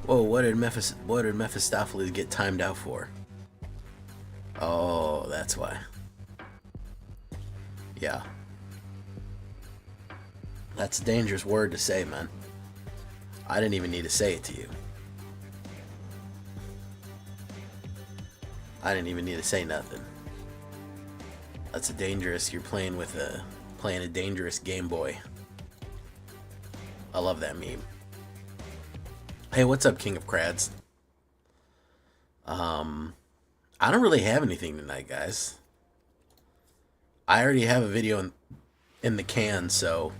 Whoa, what did Mephistopheles get timed out for? Oh, that's why. Yeah. That's a dangerous word to say, man. I didn't even need to say it to you. I didn't even need to say nothing. That's a dangerous. You're playing a dangerous Game Boy. I love that meme. Hey, what's up, King of Crads? I don't really have anything tonight, guys. I already have a video in the can, so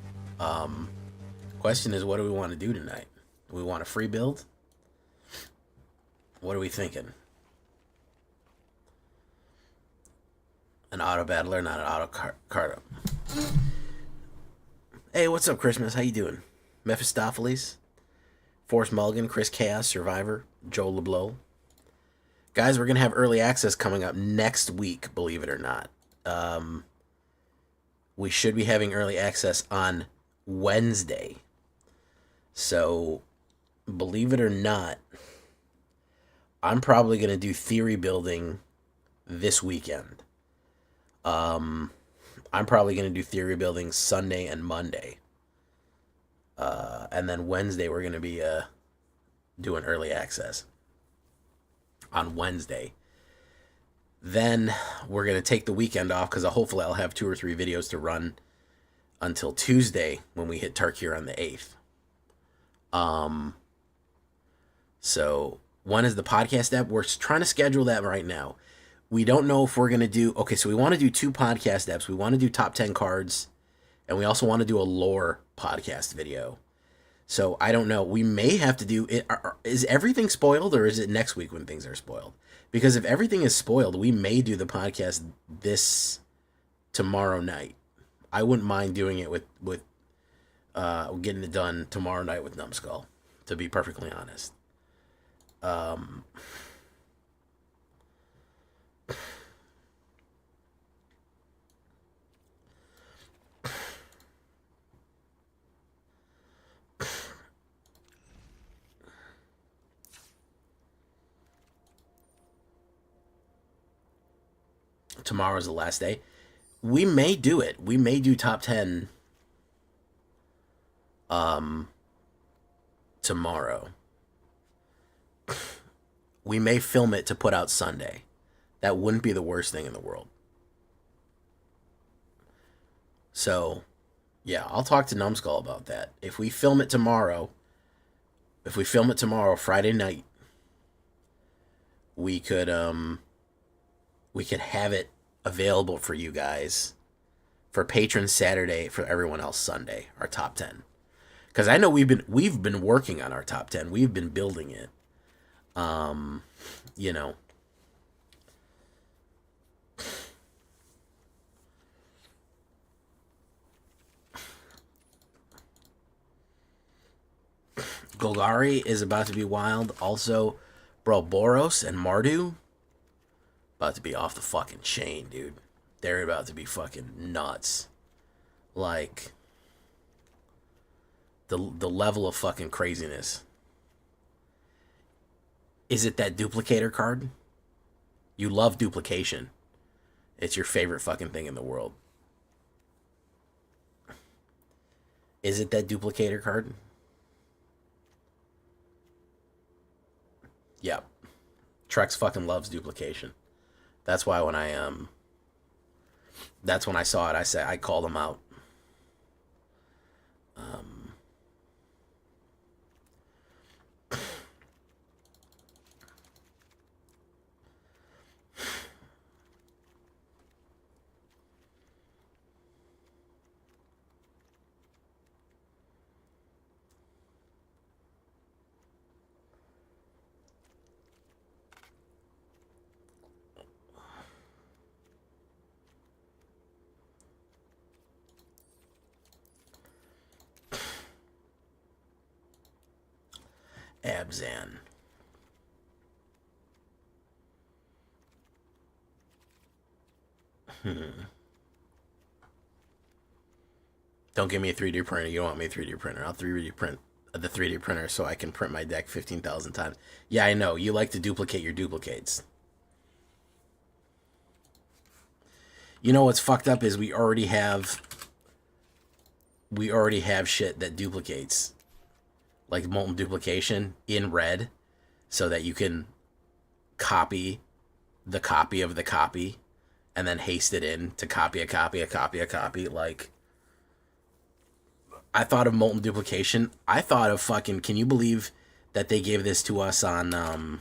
question is, what do we want to do tonight? Do we want a free build? What are we thinking? An auto battler, not an auto card up. Hey, what's up, Christmas? How you doing? Mephistopheles, Forrest Mulligan, Chris Chaos, Survivor, Joe LeBlow. Guys, we're going to have early access coming up next week, believe it or not. We should be having early access on Wednesday. So, believe it or not, I'm probably going to do theory building this weekend. I'm probably going to do theory building Sunday and Monday. And then Wednesday, we're going to be doing early access on Wednesday. Then we're going to take the weekend off because hopefully I'll have 2 or 3 videos to run until Tuesday when we hit Tarkir on the 8th. So when is the podcast app? We're trying to schedule that right now. We don't know if we're going to do... Okay, so we want to do 2 podcast apps. We want to do top 10 cards, and we also want to do a lore podcast video. So I don't know. We may have to do it. Is everything spoiled, or is it next week when things are spoiled? Because if everything is spoiled, we may do the podcast tomorrow night. I wouldn't mind doing it with getting it done tomorrow night with Numbskull, to be perfectly honest. Tomorrow's the last day. We may do it. We may do top 10 tomorrow. We may film it to put out Sunday. That wouldn't be the worst thing in the world. So, yeah, I'll talk to Numbskull about that. If we film it tomorrow, Friday night, we could have it available for you guys for patrons Saturday, for everyone else Sunday, our top 10. Because I know we've been working on our top 10. We've been building it. You know. Golgari is about to be wild. Also, bro, Boros and Mardu about to be off the fucking chain, dude. They're about to be fucking nuts. Like, the level of fucking craziness. Is it that duplicator card? You love duplication. It's your favorite fucking thing in the world. Is it that duplicator card? Yep. Trex fucking loves duplication. That's why when that's when I saw it, I called him out. Abzan. Don't give me a 3D printer. You don't want me a 3D printer. I'll 3D print the 3D printer so I can print my deck 15,000 times. Yeah, I know. You like to duplicate your duplicates. You know what's fucked up is we already have shit that duplicates, like molten duplication in red, so that you can copy the copy of the copy and then haste it in to copy a copy, a copy, a copy. Like, I thought of molten duplication. I thought of fucking, can you believe that they gave this to us on,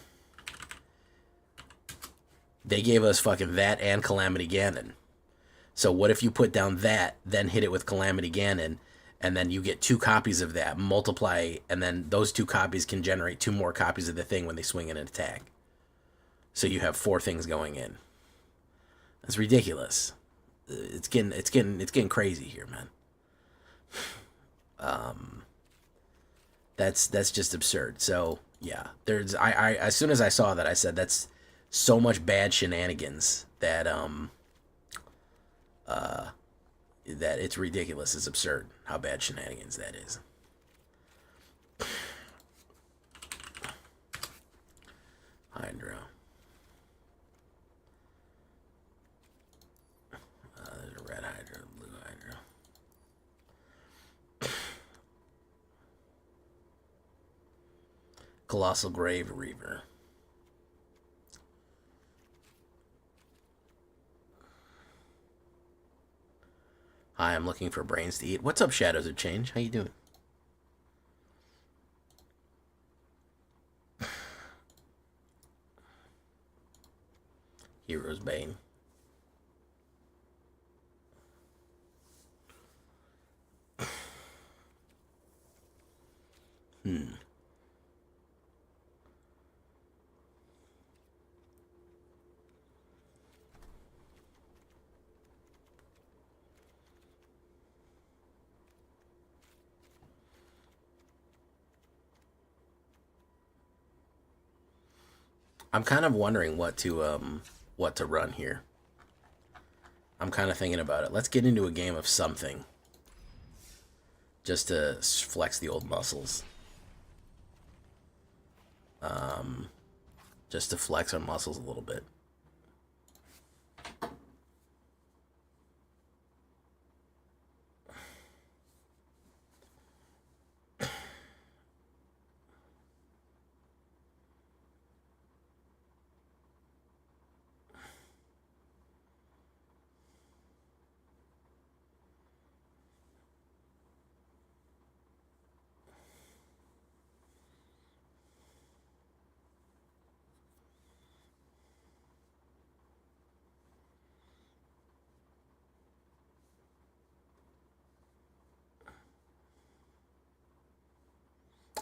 they gave us fucking that and Calamity Ganon. So what if you put down that, then hit it with Calamity Ganon, and then you get 2 copies of that, multiply, and then those 2 copies can generate 2 more copies of the thing when they swing in an attack. So you have 4 things going in. That's ridiculous. It's getting crazy here, man. That's just absurd. So yeah, there's I as soon as I saw that, I said that's so much bad shenanigans that that it's ridiculous. It's absurd how bad shenanigans that is. Hydro. There's a red Hydro, blue Hydro. Colossal Grave Reaver. Hi, I'm looking for brains to eat. What's up, Shadows of Change? How you doing? Hero's Bane. I'm kind of wondering what to run here. I'm kind of thinking about it. Let's get into a game of something, just to flex the old muscles. Just to flex our muscles a little bit.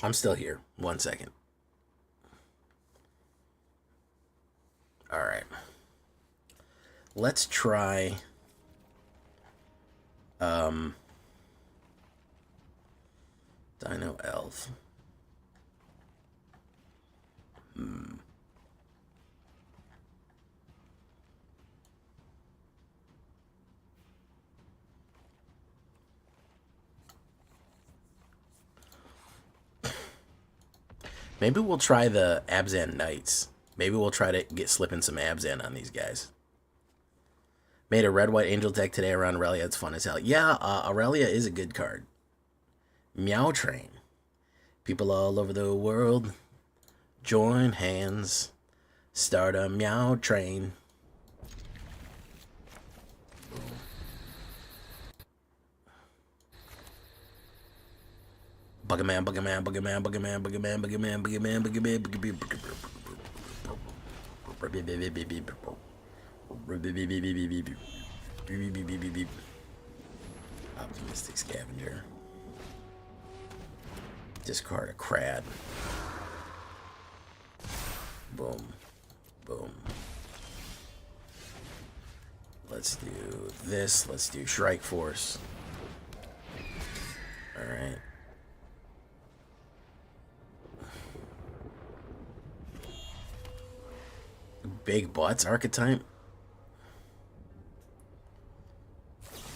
I'm still here. 1 second. All right. Let's try Dino Elf. Maybe we'll try the Abzan Knights. Maybe we'll try to slipping some Abzan on these guys. Made a red-white angel deck today around Aurelia. It's fun as hell. Yeah, Aurelia is a good card. Meow Train. People all over the world, join hands. Start a Meow Train. Buggerman, Buggerman, Buggerman, Buggerman, Buggerman, Buggerman, Buggerman, Buggerman, Buggerman. Optimistic Scavenger. Discard a Crad. Boom. Boom. Let's do this. Let's do Shrike Force. Alright. Big Butts archetype.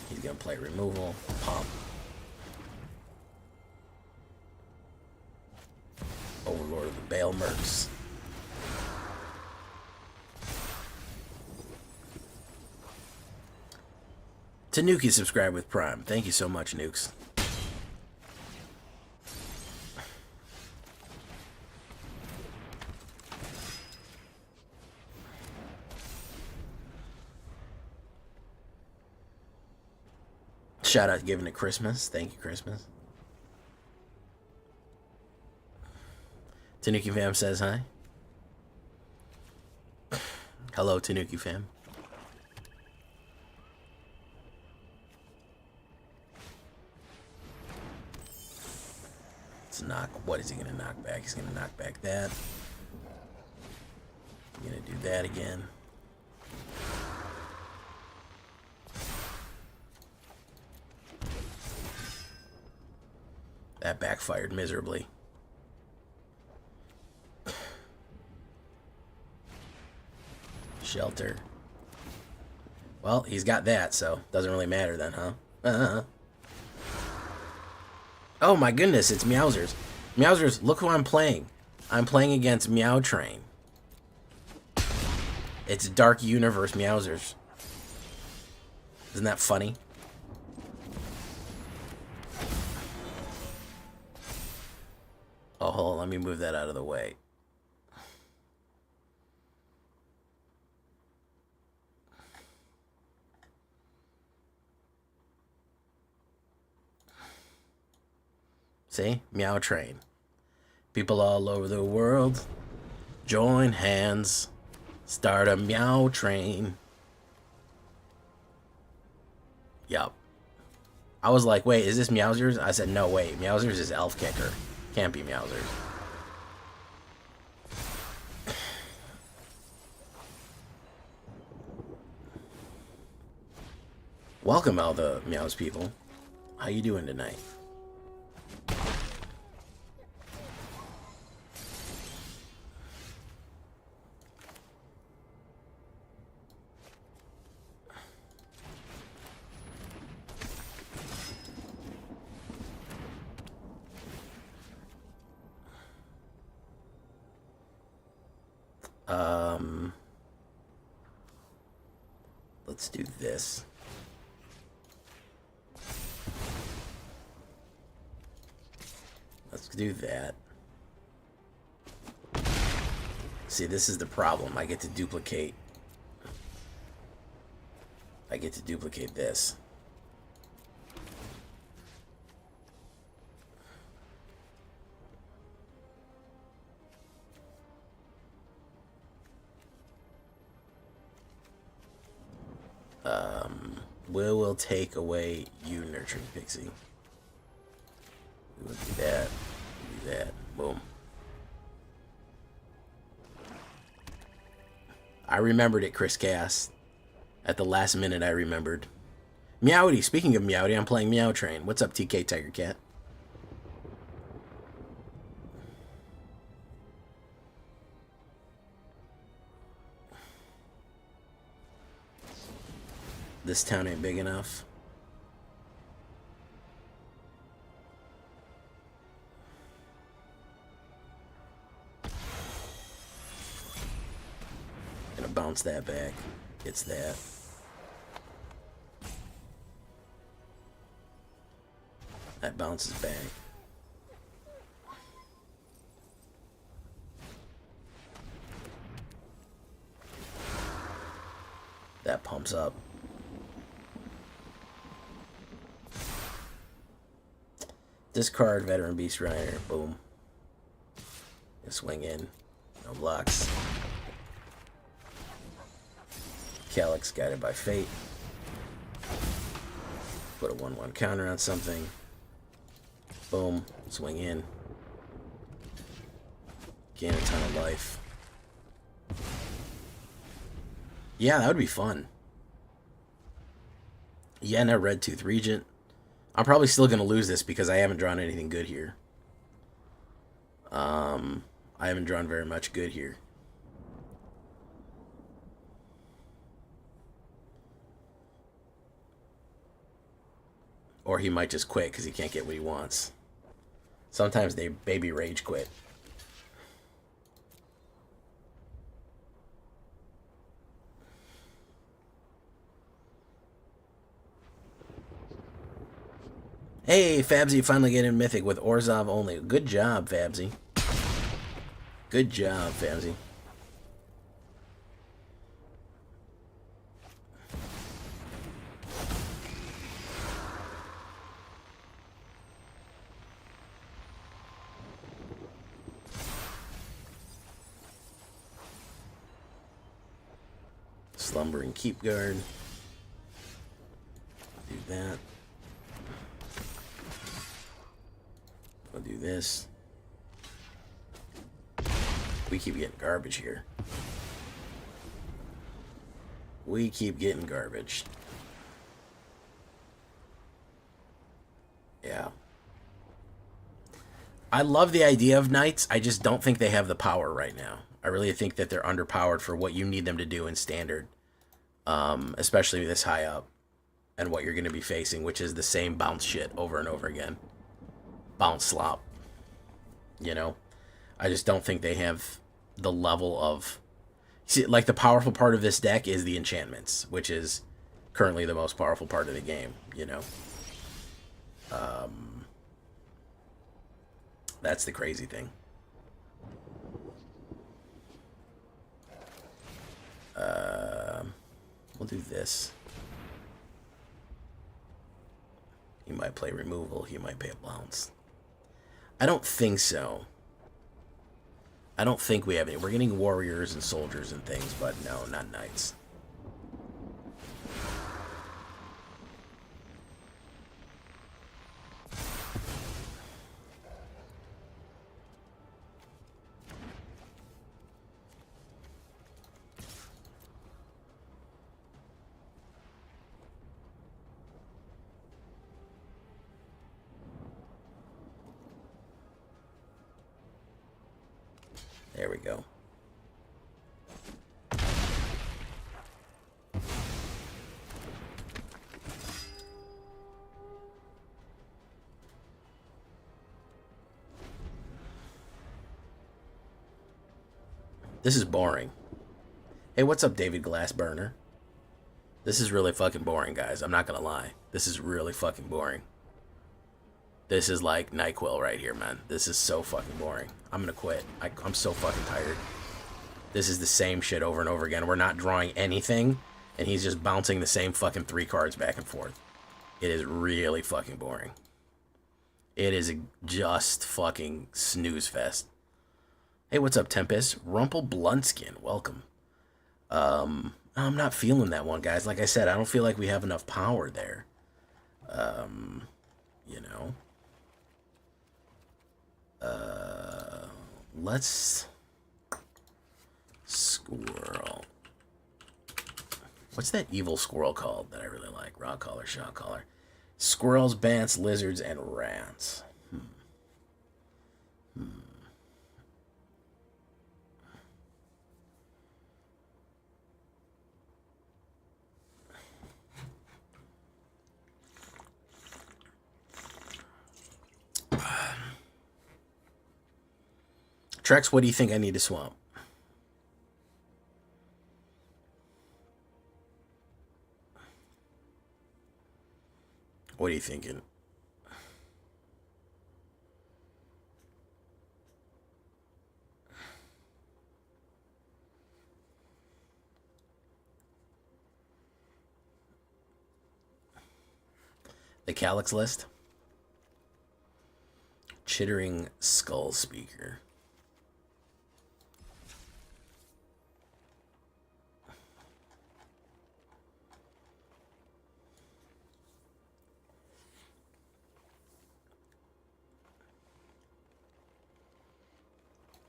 He's gonna play removal. Pump. Overlord of the Bale Mercs. Tanuki subscribed with Prime. Thank you so much, Nukes. Shout out to Giving It Christmas. Thank you, Christmas. Tanuki Fam says hi. Hello, Tanuki Fam. Let's knock. What is he going to knock back? He's going to knock back that. I'm going to do that again. That backfired miserably. Shelter. Well, he's got that, so doesn't really matter then, huh? Oh my goodness, it's Meowsers. Meowsers, look who I'm playing. I'm playing against Meow Train. It's Dark Universe Meowsers. Isn't that funny? Oh, hold on, let me move that out of the way. See? Meow Train. People all over the world, join hands, start a Meow Train. Yup. I was like, wait, is this Meowsers? I said, no, wait, Meowsers is Elf Kicker. Can't be Meowsers. Welcome, all the Meows people. How you doing tonight? Let's do this. Let's do that. See, this is the problem. I get to duplicate. I get to duplicate this. Will take away you, Nurturing Pixie. We will do that. Do that. Boom. I remembered it, Chris Cass. At the last minute, I remembered. Meowdy. Speaking of Meowdy, I'm playing Meow Train. What's up, TK Tiger Cat? This town ain't big enough. Gonna bounce that back. It's that. That bounces back. That pumps up. Discard Veteran Beast Rider. Boom. And swing in. No blocks. Calyx Guided by Fate. Put a 1/1 counter on something. Boom. Swing in. Gain a ton of life. Yeah, that would be fun. Yenna, Red Tooth Regent. I'm probably still going to lose this because I haven't drawn anything good here. I haven't drawn very much good here. Or he might just quit because he can't get what he wants. Sometimes they baby rage quit. Hey, Fabsy finally getting Mythic with Orzhov only. Good job, Fabsy. Good job, Fabsy. Slumbering Keep Guard. Do that. I'll do this. We keep getting garbage here. We keep getting garbage. Yeah. I love the idea of knights. I just don't think they have the power right now. I really think that they're underpowered for what you need them to do in standard. Especially this high up. And what you're going to be facing, which is the same bounce shit over and over again. Bounce slop. You know? I just don't think they have the level of... See, like, the powerful part of this deck is the enchantments, which is currently the most powerful part of the game, you know? That's the crazy thing. We'll do this. He might play removal. He might pay a bounce. I don't think so. I don't think we have any. We're getting warriors and soldiers and things, but no, not knights. There we go. This is boring. Hey, what's up, David Glassburner? This is really fucking boring, guys. I'm not gonna lie. This is really fucking boring. This is like NyQuil right here, man. This is so fucking boring. I'm gonna quit. I'm so fucking tired. This is the same shit over and over again. We're not drawing anything, and he's just bouncing the same fucking 3 cards back and forth. It is really fucking boring. It is just fucking snooze fest. Hey, what's up, Tempest? Rumple Bluntskin, welcome. I'm not feeling that one, guys. Like I said, I don't feel like we have enough power there. You know. Let's... Squirrel. What's that evil squirrel called that I really like? Rock collar, shot collar. Squirrels, bants, lizards, and rats. Trex, what do you think I need to swamp? What are you thinking? The Calyx list? Chittering Skull Speaker.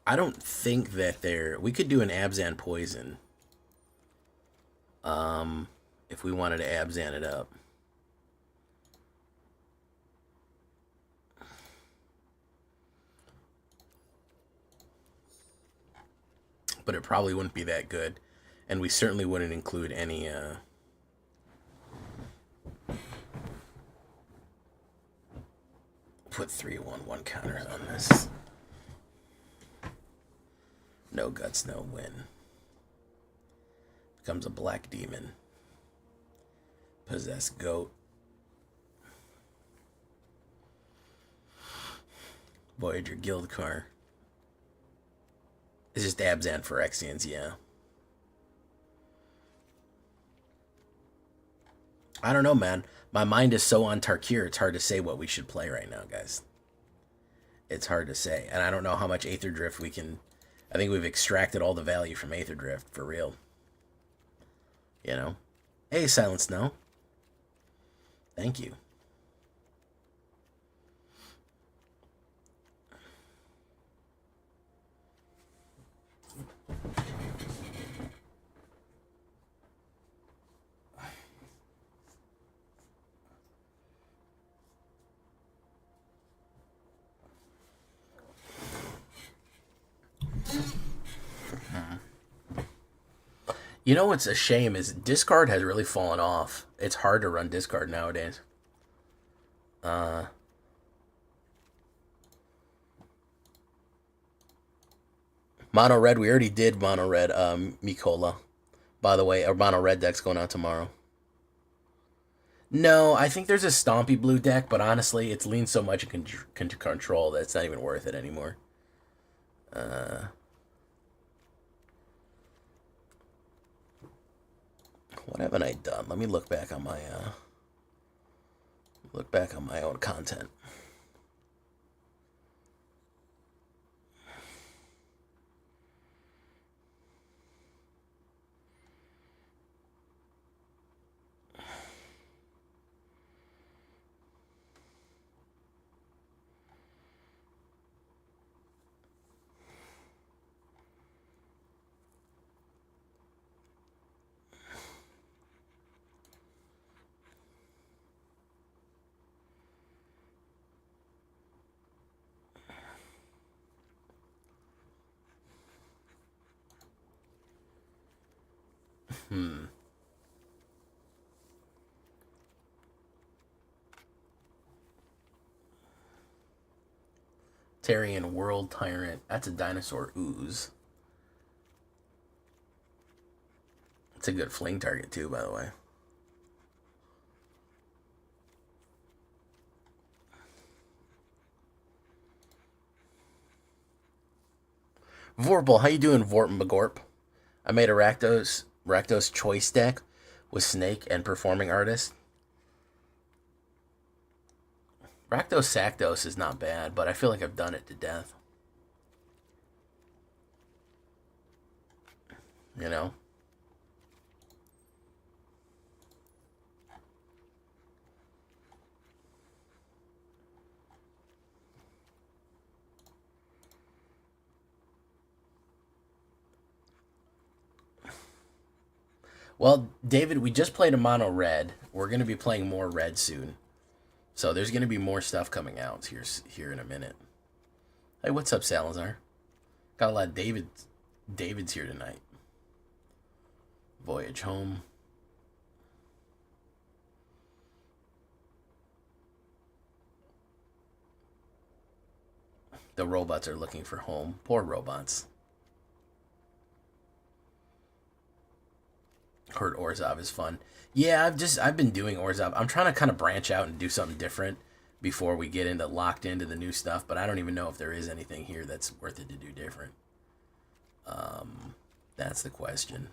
I don't think that we could do an Abzan Poison. If we wanted to Abzan it up. But it probably wouldn't be that good. And we certainly wouldn't include any, put 3/1/1 counters on this. No guts, no win. Becomes a black demon. Possessed goat. Voyager Guild car. It's just Abzan Phyrexians, yeah. I don't know, man. My mind is so on Tarkir, it's hard to say what we should play right now, guys. It's hard to say. And I don't know how much AetherDrift we can... I think we've extracted all the value from AetherDrift, for real. You know? Hey, Silent Snow. Thank you. You know what's a shame is discard has really fallen off. It's hard to run discard nowadays. Mono red, we already did mono red, Mikola. By the way, our mono red deck's going out tomorrow. No, I think there's a Stompy blue deck, but honestly, it's leaned so much into control that it's not even worth it anymore. What haven't I done? Let me look back on my own content. Tarian World Tyrant. That's a dinosaur ooze. It's a good fling target too, by the way. Vorpal, how you doing, Vorp Magorp? I made a Rakdos choice deck with Snake and Performing Artist. Rakdos Sakdos is not bad, but I feel like I've done it to death. You know? Well, David, we just played a mono red. We're going to be playing more red soon. So there's going to be more stuff coming out here in a minute. Hey, what's up, Salazar? Got a lot of David's here tonight. Voyage home. The robots are looking for home. Poor robots. Heard Orzhov is fun. Yeah, I've been doing Orzhov. I'm trying to kind of branch out and do something different before we get locked into the new stuff, but I don't even know if there is anything here that's worth it to do different. That's the question.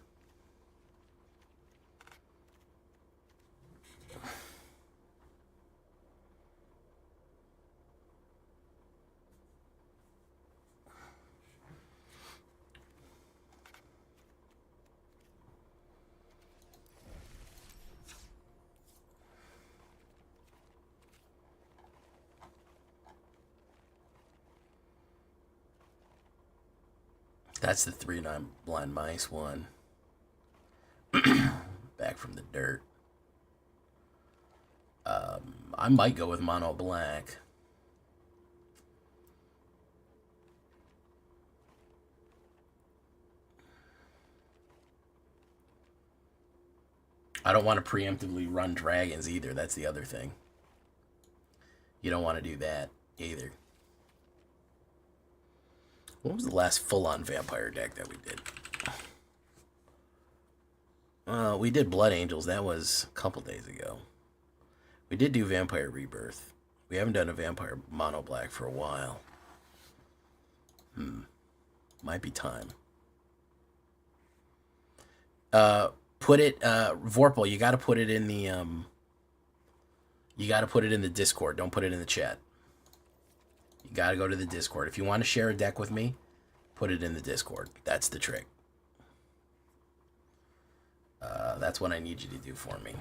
That's the 3/9 blind mice one. Back from the dirt. I might go with mono black. I don't want to preemptively run dragons either. That's the other thing. You don't want to do that either. What was the last full-on vampire deck that we did? We did Blood Angels. That was a couple days ago. We did do Vampire Rebirth. We haven't done a Vampire Mono Black for a while. Might be time. Put it, Vorpal, you gotta put it in the, you gotta put it in the Discord. Don't put it in the chat. You gotta go to the Discord. If you want to share a deck with me, put it in the Discord. That's the trick. That's what I need you to do for me.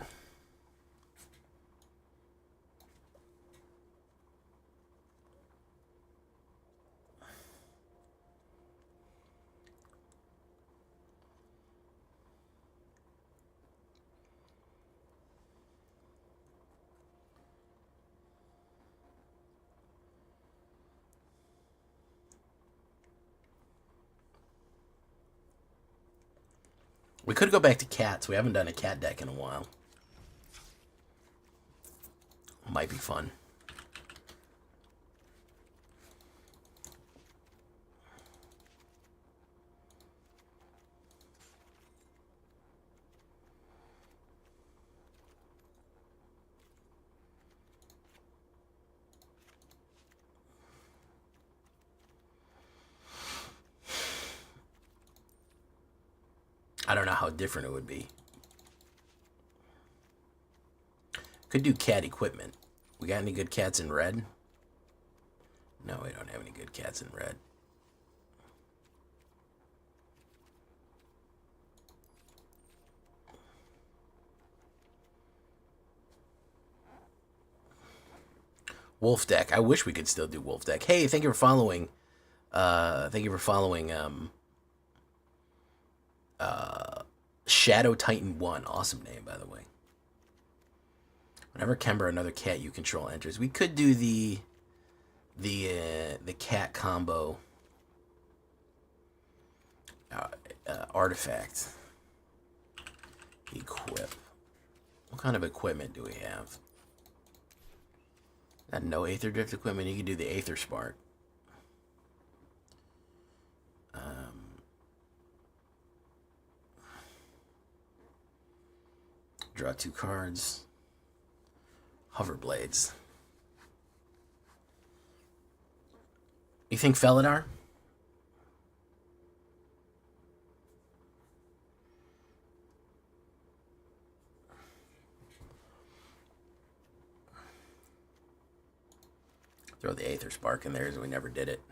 We could go back to cats. We haven't done a cat deck in a while. Might be fun. I don't know how different it would be. Could do cat equipment. We got any good cats in red? No, we don't have any good cats in red. Wolf deck. I wish we could still do wolf deck. Hey, thank you for following. Shadow Titan 1. Awesome name, by the way. Whenever Kemba, another cat you control, enters, we could do the cat combo artifact. Equip. What kind of equipment do we have? Got no AetherDrift equipment. You can do the Aether Spark. Draw 2 cards. Hover blades. You think Felidar? Throw the Aether Spark in there as we never did it.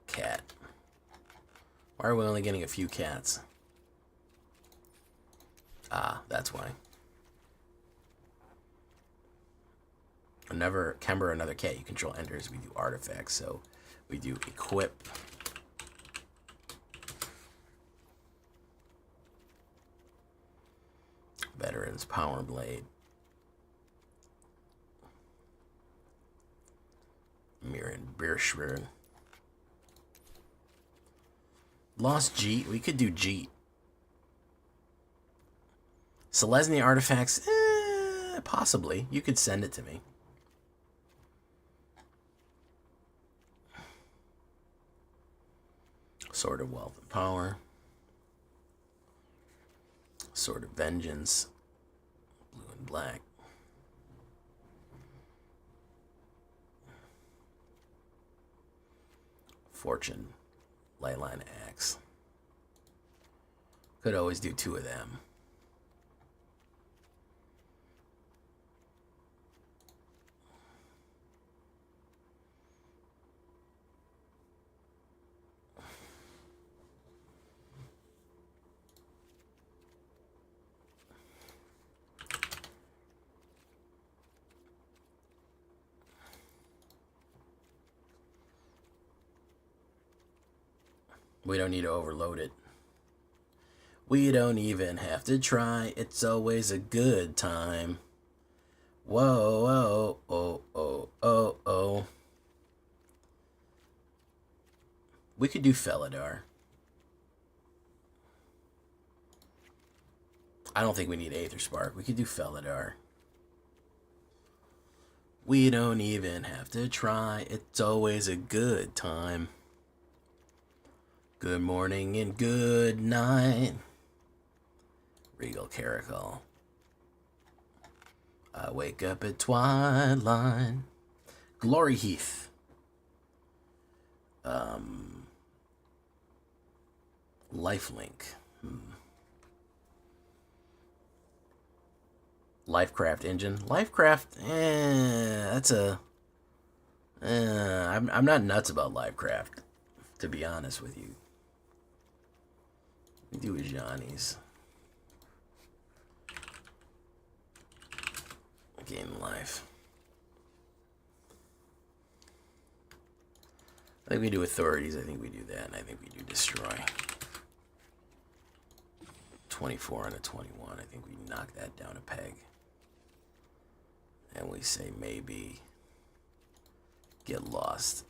Cat. Why are we only getting a few cats? Ah, that's why. Whenever Kemba, another cat you control, enters, we do artifacts. So we do equip. Veterans Power Blade. Mirren Beerschweren. Lost Jeet. We could do Jeet. Selesnya artifacts. Possibly. You could send it to me. Sword of Wealth and Power. Sword of Vengeance. Blue and black. Fortune. Leyline Axe. Could always do 2 of them. We don't need to overload it. We don't even have to try. It's always a good time. Whoa, oh, oh, oh, oh, oh. We could do Felidar. I don't think we need Aether Spark. We could do Felidar. We don't even have to try. It's always a good time. Good morning and good night. Regal Caracal. I wake up at twilight. Glory Heath. Lifelink. Lifecraft engine. Lifecraft, that's a... I'm not nuts about Lifecraft, to be honest with you. We do a Johnny's. Gain life. I think we do authorities. I think we do that, and I think we do destroy. 24 and a 21. I think we knock that down a peg. And we say maybe get lost.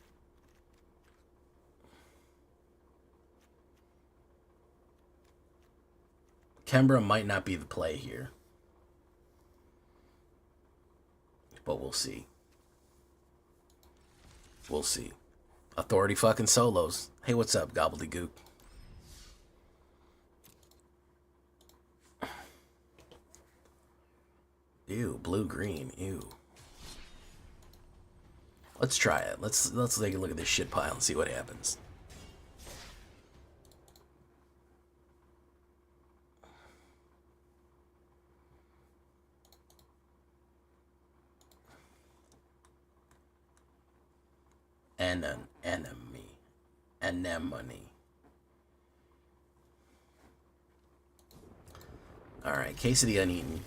Kembra might not be the play here. But we'll see. We'll see. Authority fucking solos. Hey, what's up, gobbledygook? Ew, blue-green. Ew. Let's try it. Let's take a look at this shit pile and see what happens. And an enemy. Anemone. Alright, Case of the Uneaten.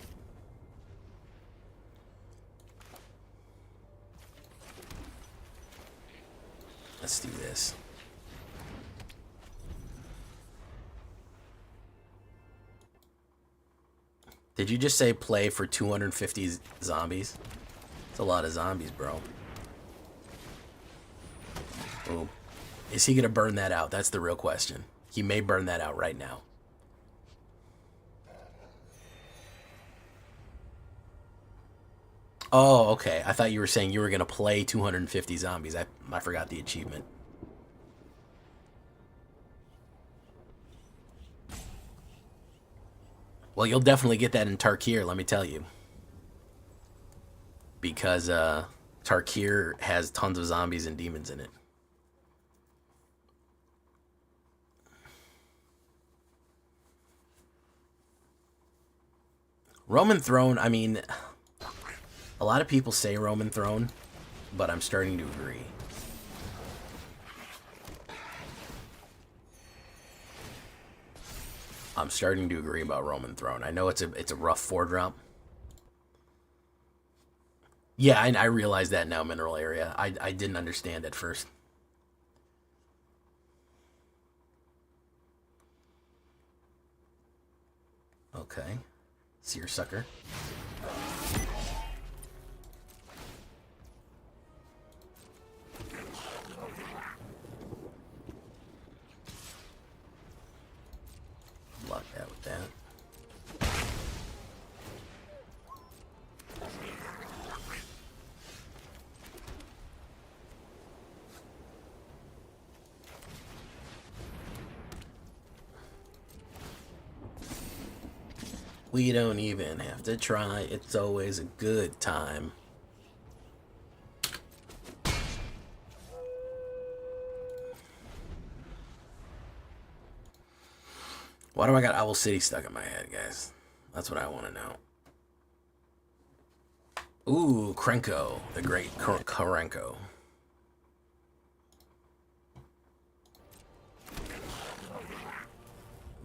Let's do this. Did you just say play for 250 zombies? That's a lot of zombies, bro. Ooh. Is he gonna burn that out? That's the real question. He may burn that out right now. Oh, okay. I thought you were saying you were gonna play 250 zombies. I forgot the achievement. Well, you'll definitely get that in Tarkir, let me tell you. Because Tarkir has tons of zombies and demons in it. Roman Throne, I mean, a lot of people say Roman Throne, but I'm starting to agree. I'm starting to agree about Roman Throne. I know it's a rough 4-drop. Yeah, I realize that now, Mineral Area. I didn't understand at first. Okay. Seersucker. Block that with that. We don't even have to try. It's always a good time. Why do I got Owl City stuck in my head, guys? That's what I want to know. Ooh, Krenko, the great Krenko.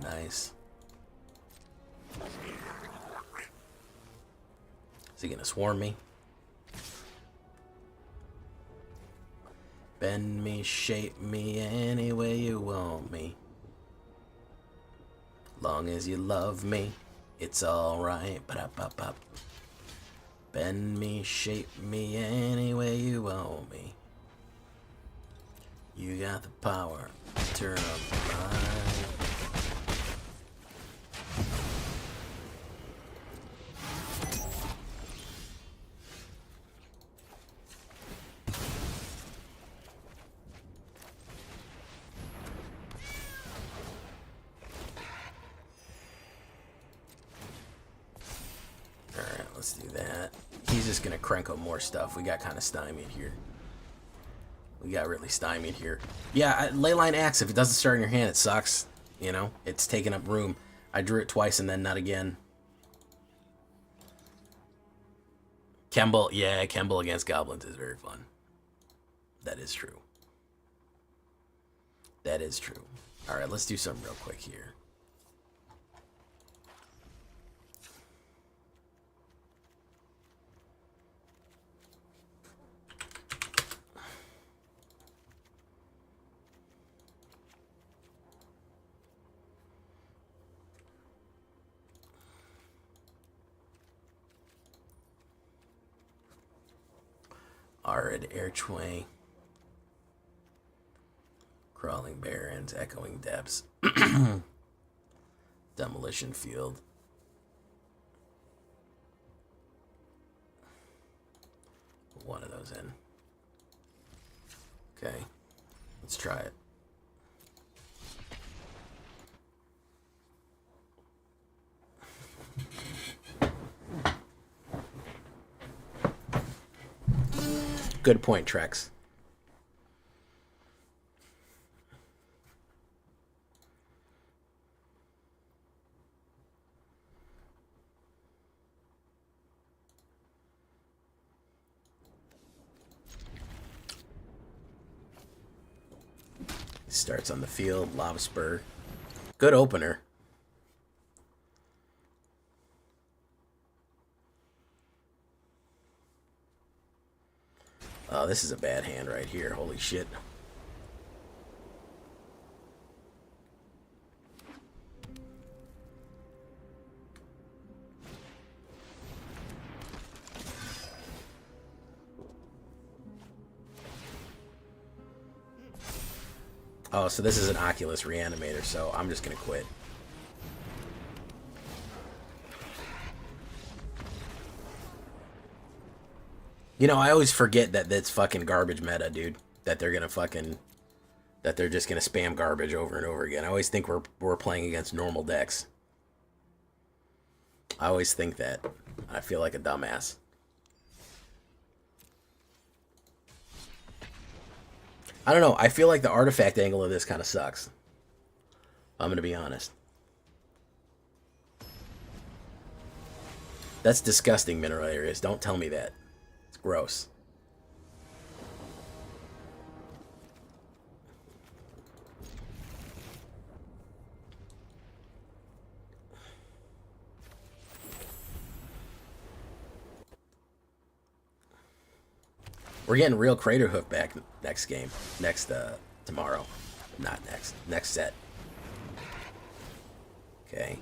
Nice. Is he gonna swarm me? Bend me, shape me any way you want me. Long as you love me, it's alright. Ba-da-ba-ba. Bend me, shape me any way you want me. You got the power. Turn on the light. let's do that. He's just gonna crank up more stuff. We got kind of stymied here. We got really stymied here. Yeah, Leyline Axe, if it doesn't start in your hand, it sucks. You know, it's taking up room. I drew it twice and then not again. Kemble, yeah, Kemble against goblins is very fun. That is true. That is true. All right, let's do something real quick here. Arid Airchway. Crawling Barrens, Echoing Depths. Demolition Field. Put one of those in. Okay, let's try it. Good point, Trex. Starts on the field, Lava Spur. Good opener. Oh, this is a bad hand right here. Holy shit. Oh, so this is an Oculus Reanimator, so I'm just gonna quit. You know, I always forget that that's fucking garbage meta, dude. That they're gonna fucking... That they're just gonna spam garbage over and over again. I always think we're playing against normal decks. I always think that. I feel like a dumbass. I don't know. I feel like the artifact angle of this kind of sucks. I'm going to be honest. That's disgusting, mineral areas. Don't tell me that. It's gross. We're getting real Crater Hoof back next game. Tomorrow. Not next. Next set. Okay.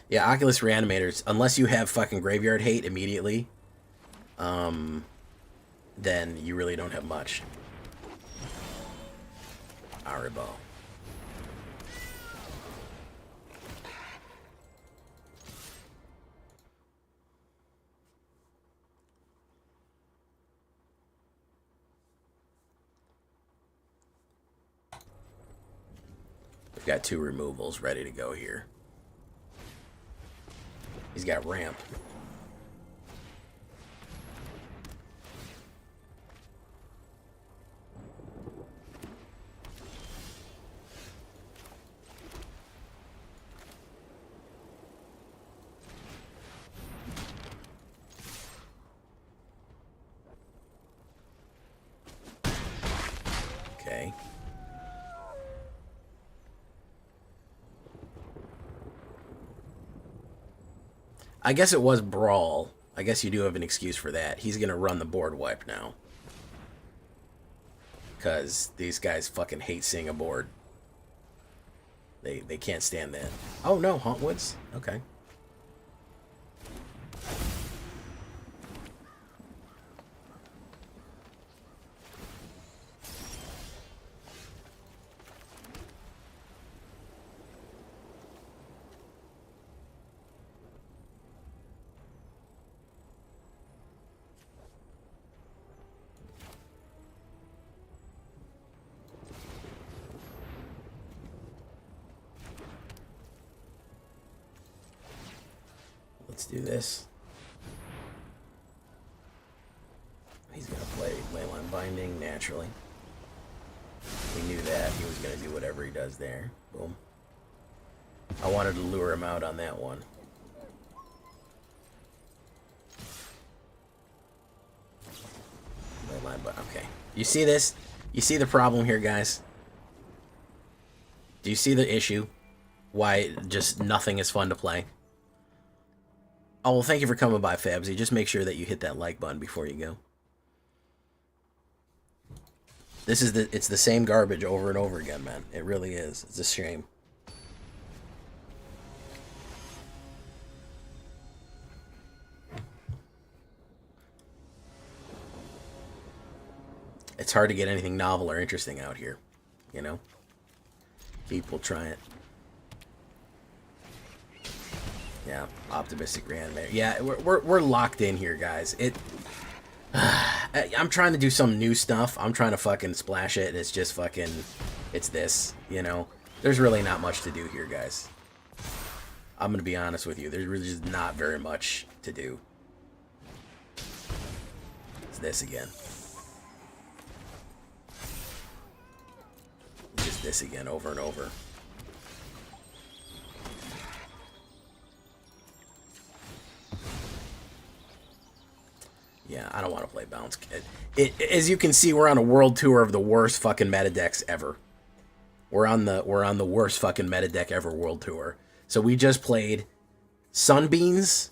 Yeah, Oculus Reanimators, unless you have fucking Graveyard Hate immediately, then you really don't have much. Aribo. We've got 2 removals ready to go here. He's got ramp. Okay. I guess it was Brawl. I guess you do have an excuse for that. He's going to run the board wipe now. Because these guys fucking hate seeing a board. They can't stand that. Oh no, Hauntwoods? Okay. Let's do this. He's going to play Leyline Binding, naturally. We knew that. He was going to do whatever he does there. Boom. I wanted to lure him out on that one. Leyline Binding. Okay. You see this? You see the problem here, guys? Do you see the issue? Why just nothing is fun to play? Oh, well, thank you for coming by, Fabsy. Just make sure that you hit that like button before you go. It's the same garbage over and over again, man. It really is. It's a shame. It's hard to get anything novel or interesting out here, you know? Keep will try it. Yeah, optimistic reanimator. Yeah, we're locked in here, guys. I'm trying to do some new stuff. I'm trying to fucking splash it, and it's just fucking... It's this, you know? There's really not much to do here, guys. I'm gonna be honest with you. There's really just not very much to do. It's this again. Just this again, over and over. Yeah, I don't want to play Bounce. As you can see, we're on a world tour of the worst fucking meta decks ever. We're on the worst fucking meta deck ever world tour. So we just played Sunbeams,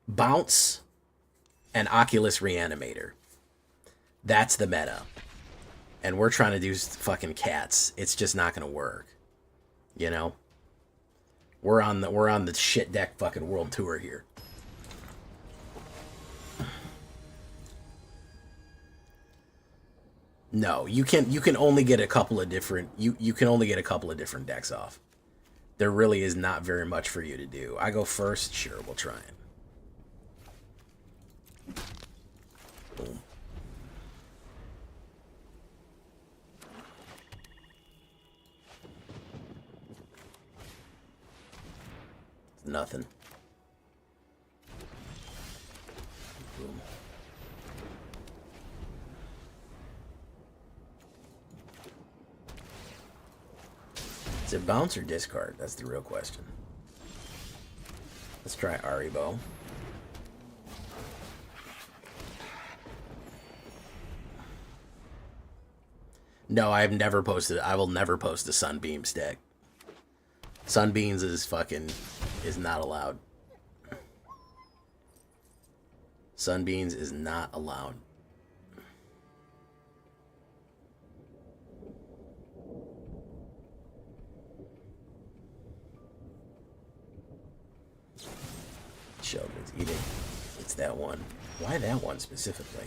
Bounce, and Oculus Reanimator. That's the meta. And we're trying to do fucking cats. It's just not gonna work. You know? We're on the shit deck fucking world tour here. No, you can only get a couple of different you can only get a couple of different decks off. There really is not very much for you to do. I go first, sure, we'll try it. Boom. Nothing. Boom. Is it bounce or discard? That's the real question. Let's try Aribo. No, I've never posted. I will never post a Sunbeams deck. Sunbeams is not allowed. Sunbeams is not allowed. Sheldon's eating. It's that one. Why that one specifically?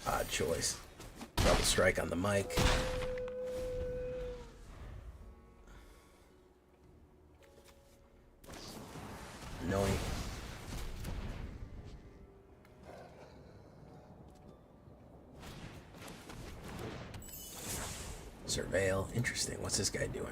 Odd choice. Double strike on the mic. Annoying. Surveil. Interesting. What's this guy doing?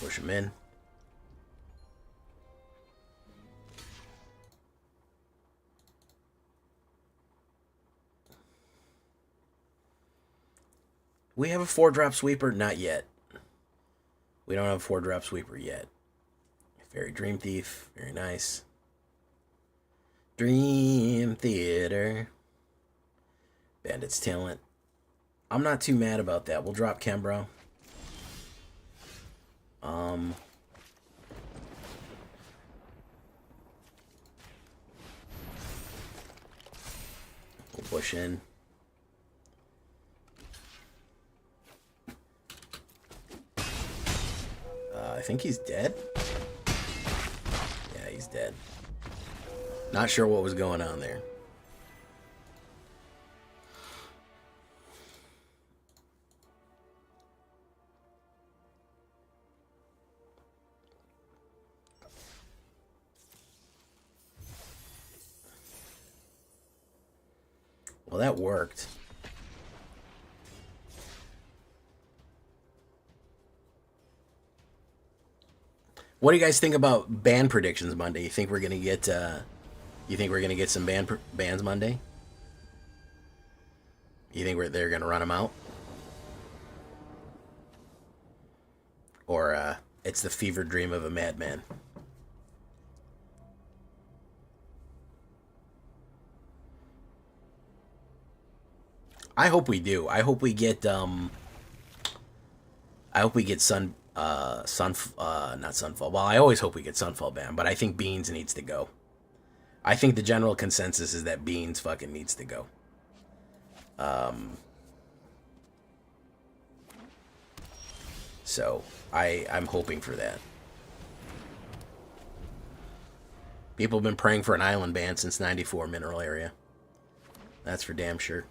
Push him in. We have a 4-drop sweeper? Not yet. We don't have a 4-drop sweeper yet. Fairy Dream Thief. Very nice. Dream Theater. Bandit's Talent. I'm not too mad about that. We'll drop Kembro. We'll push in. I think he's dead. he's dead. Not sure what was going on there. Well, that worked. What do you guys think about band predictions Monday? You think we're gonna get? You think we're gonna get some bands Monday? You think they're gonna run them out, or it's the fever dream of a madman? I hope we do. I hope we get. I hope we get not Sunfall. Well, I always hope we get Sunfall banned, but I think Beans needs to go. I think the general consensus is that Beans fucking needs to go. So I'm hoping for that. People have been praying for an island ban since '94 mineral area. That's for damn sure.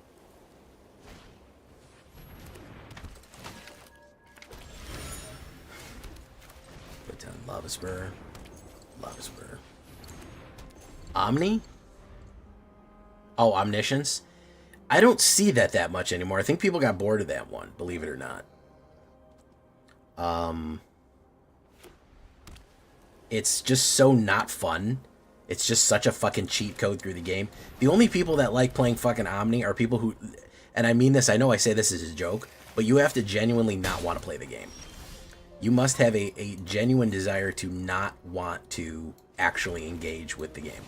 Put down Lava Spur. Lava Spur. Omni? Oh, Omniscience? I don't see that much anymore. I think people got bored of that one, believe it or not. It's just so not fun. It's just such a fucking cheat code through the game. The only people that like playing fucking Omni are people who, and I mean this, I know I say this as a joke, but you have to genuinely not want to play the game. You must have a genuine desire to not want to actually engage with the game.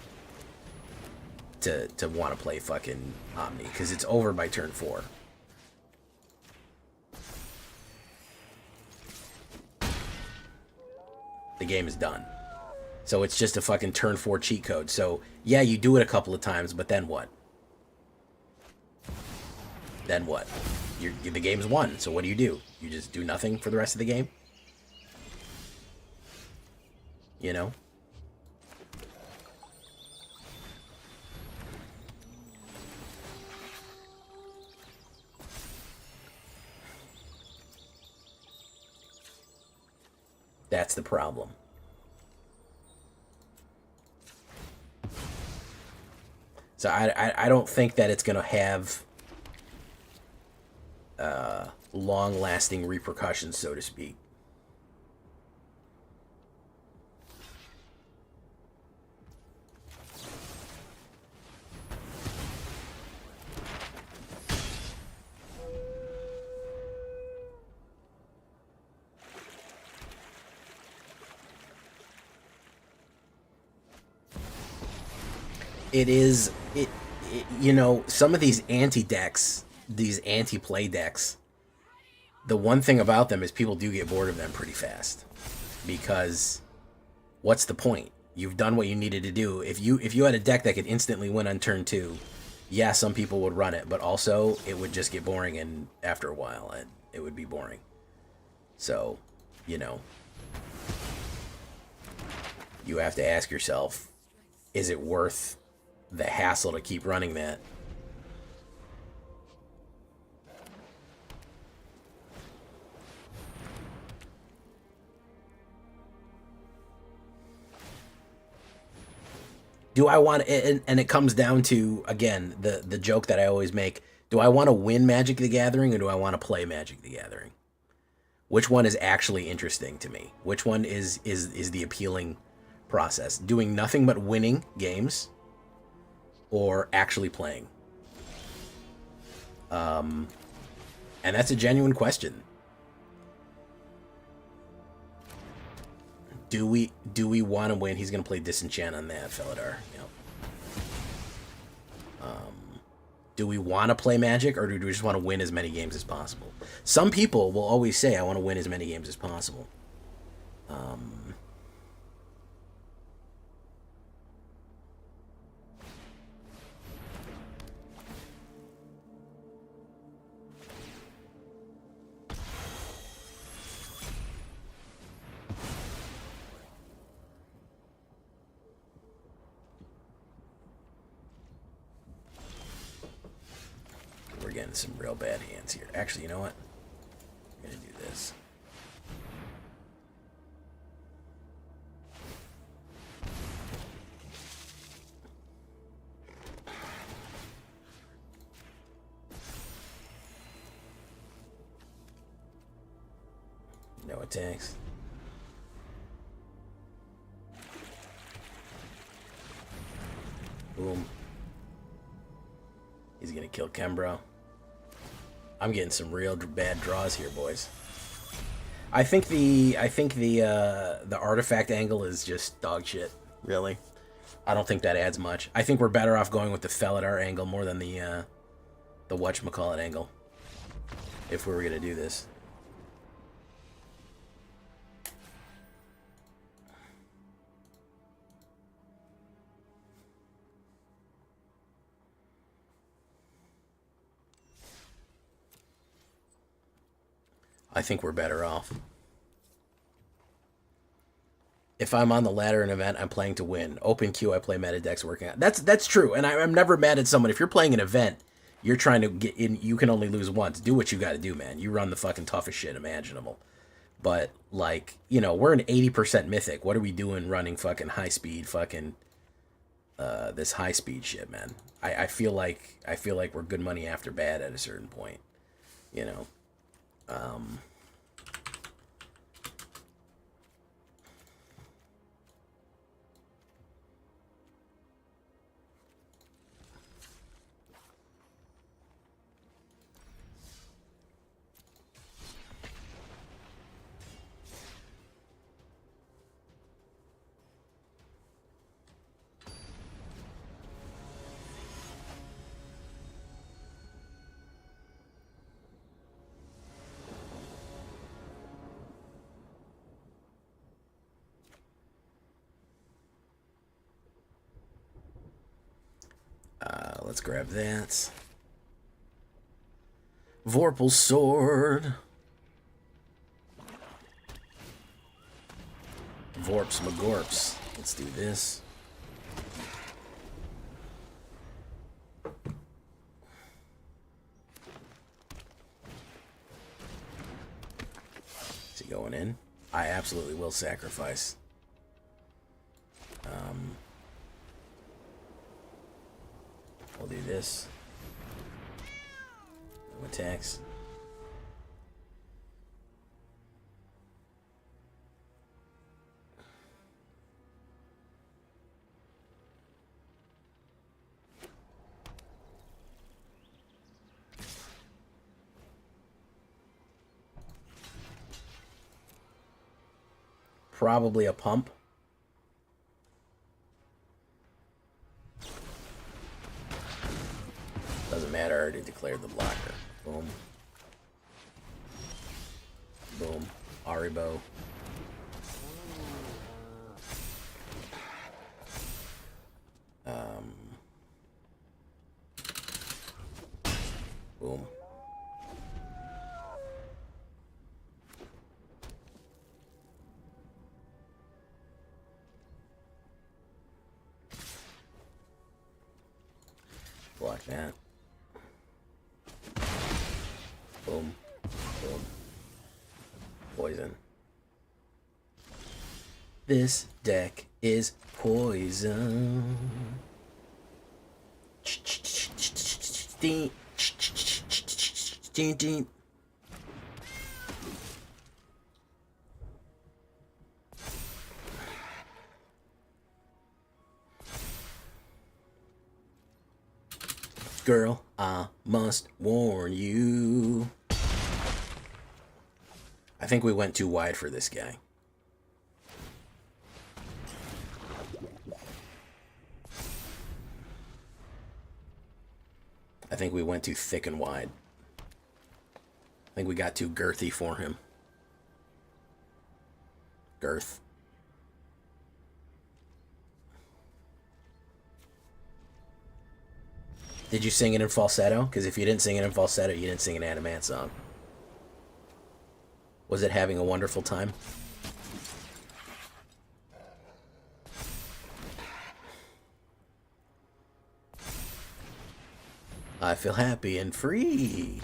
To want to play fucking Omni, because it's over by turn 4. The game is done. So it's just a fucking turn 4 cheat code. So, yeah, you do it a couple of times, but then what? Then what? The game's won, so what do? You just do nothing for the rest of the game? You know? That's the problem. So I don't think that it's going to have long-lasting repercussions, so to speak. You know, some of these anti-decks, these anti-play decks, the one thing about them is people do get bored of them pretty fast. Because what's the point? You've done what you needed to do. If you had a deck that could instantly win on turn 2, yeah, some people would run it, but also it would just get boring, and after a while it would be boring. So, you know, you have to ask yourself, is it worth the hassle to keep running that? Do I want, and it comes down to, again, the joke that I always make, do I want to win Magic the Gathering or do I want to play Magic the Gathering? Which one is actually interesting to me? Which one is the appealing process? Doing nothing but winning games or actually playing? And that's a genuine question. Do we want to win? He's going to play Disenchant on that, Felidar. Yep. Do we want to play Magic, or do we just want to win as many games as possible? Some people will always say, I want to win as many games as possible. some real bad hands here. Actually, you know what? I'm gonna do this. No attacks. Boom. He's gonna kill Kembro. I'm getting some real bad draws here, boys. I think the artifact angle is just dog shit. Really, I don't think that adds much. I think we're better off going with the Felidar angle more than the whatchamacallit angle. If we were gonna do this. I think we're better off. If I'm on the ladder in an event, I'm playing to win. Open queue, I play meta decks working out. That's true, and I'm never mad at someone. If you're playing an event, you're trying to get in. You can only lose once. Do what you got to do, man. You run the fucking toughest shit imaginable. But like, you know, we're an 80% mythic. What are we doing running fucking high speed, fucking this high speed shit, man? I feel like we're good money after bad at a certain point, you know. Let's grab that. Vorpal's sword. Vorps McGorps. Let's do this. Is he going in? I absolutely will sacrifice. We'll do this. No attacks. Probably a pump. Doesn't matter, I already declared the blocker. Boom. Boom. Aribo. Boom. Block that. Boom. Boom. Poison. This deck is poison. Girl, I must warn you. I think we went too wide for this guy. I think we went too thick and wide. I think we got too girthy for him. Girth. Did you sing it in falsetto? Because if you didn't sing it in falsetto, you didn't sing an Adamant song. Was it having a wonderful time? I feel happy and free.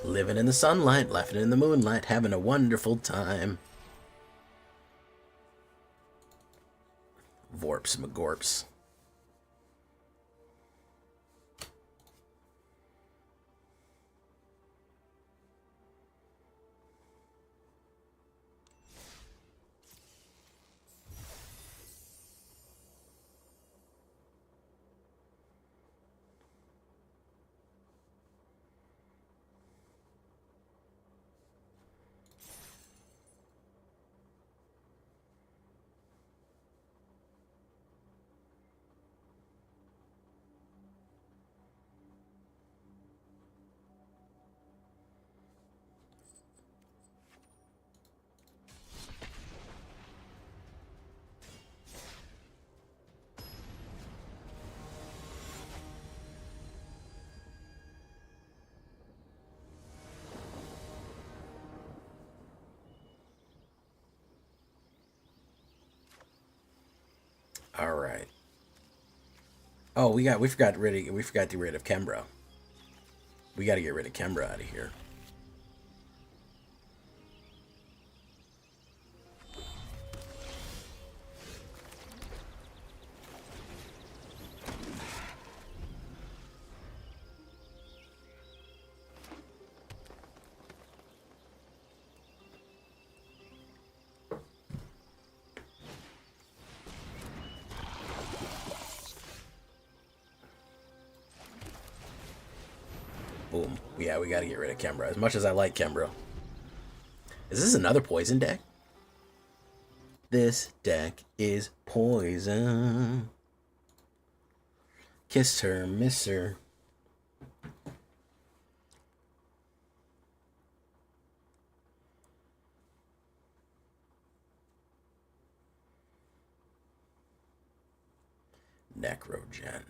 Living in the sunlight, laughing in the moonlight, having a wonderful time. Vorps McGorps. All right. Oh, we forgot to get rid of Kembra. We got to get rid of Kembra out of here. Boom. Yeah, we got to get rid of Kembra. As much as I like Kembra. Is this another poison deck? This deck is poison. Kiss her, miss her. Necrogen.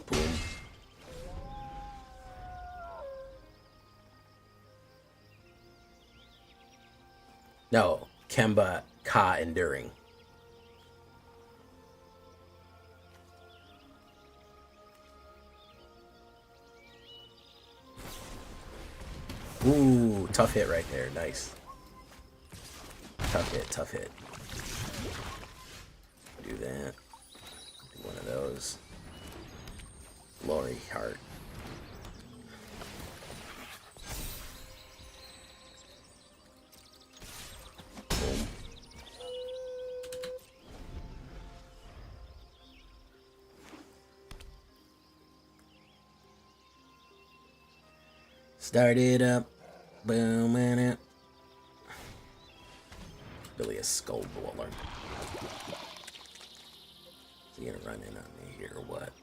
Boom. No, Kemba Ka Enduring. Ooh, tough hit right there. Nice. Tough hit, tough hit. Do that. Do one of those. Glory Heart. Boom. Start it up. Boom in it. Really a skull bowler. Is he gonna run in on me here or what?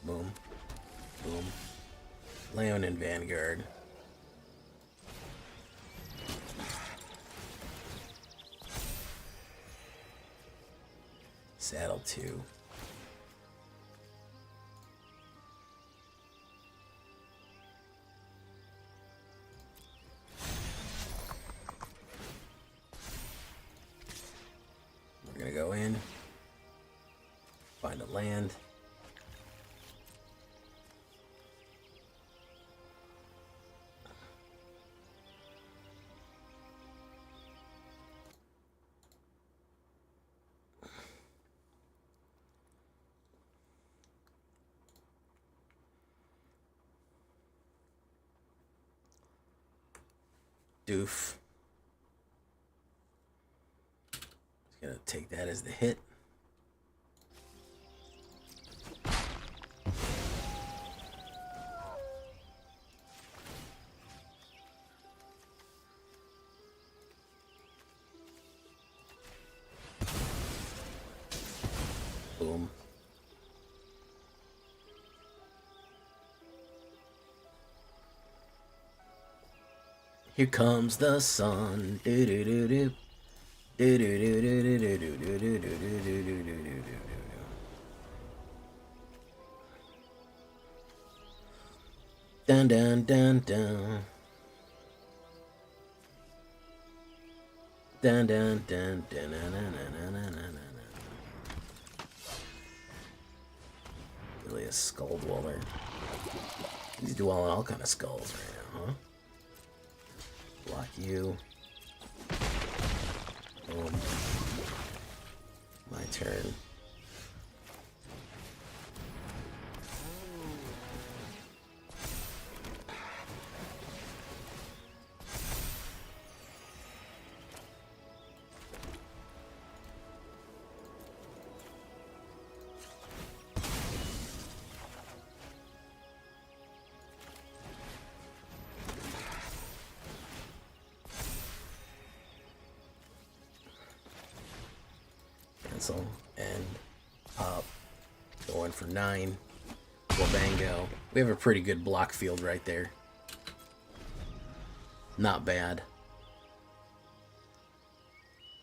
Boom. Boom. Leon in Vanguard. Saddle 2. We're gonna go in. Find a land. Doof. Just gonna take that as the hit. Boom. Here comes the sun. Do do do do. Do do do do do do do do do do do do do do. Dun dun dun dun. Dun dun dun dun dun dun dun dun dun. Really a skull dweller. He's dwelling all kind of skulls right now, huh? Block you. Boom. My turn. Cancel and pop. Going for 9. Wabango. We have a pretty good block field right there. Not bad.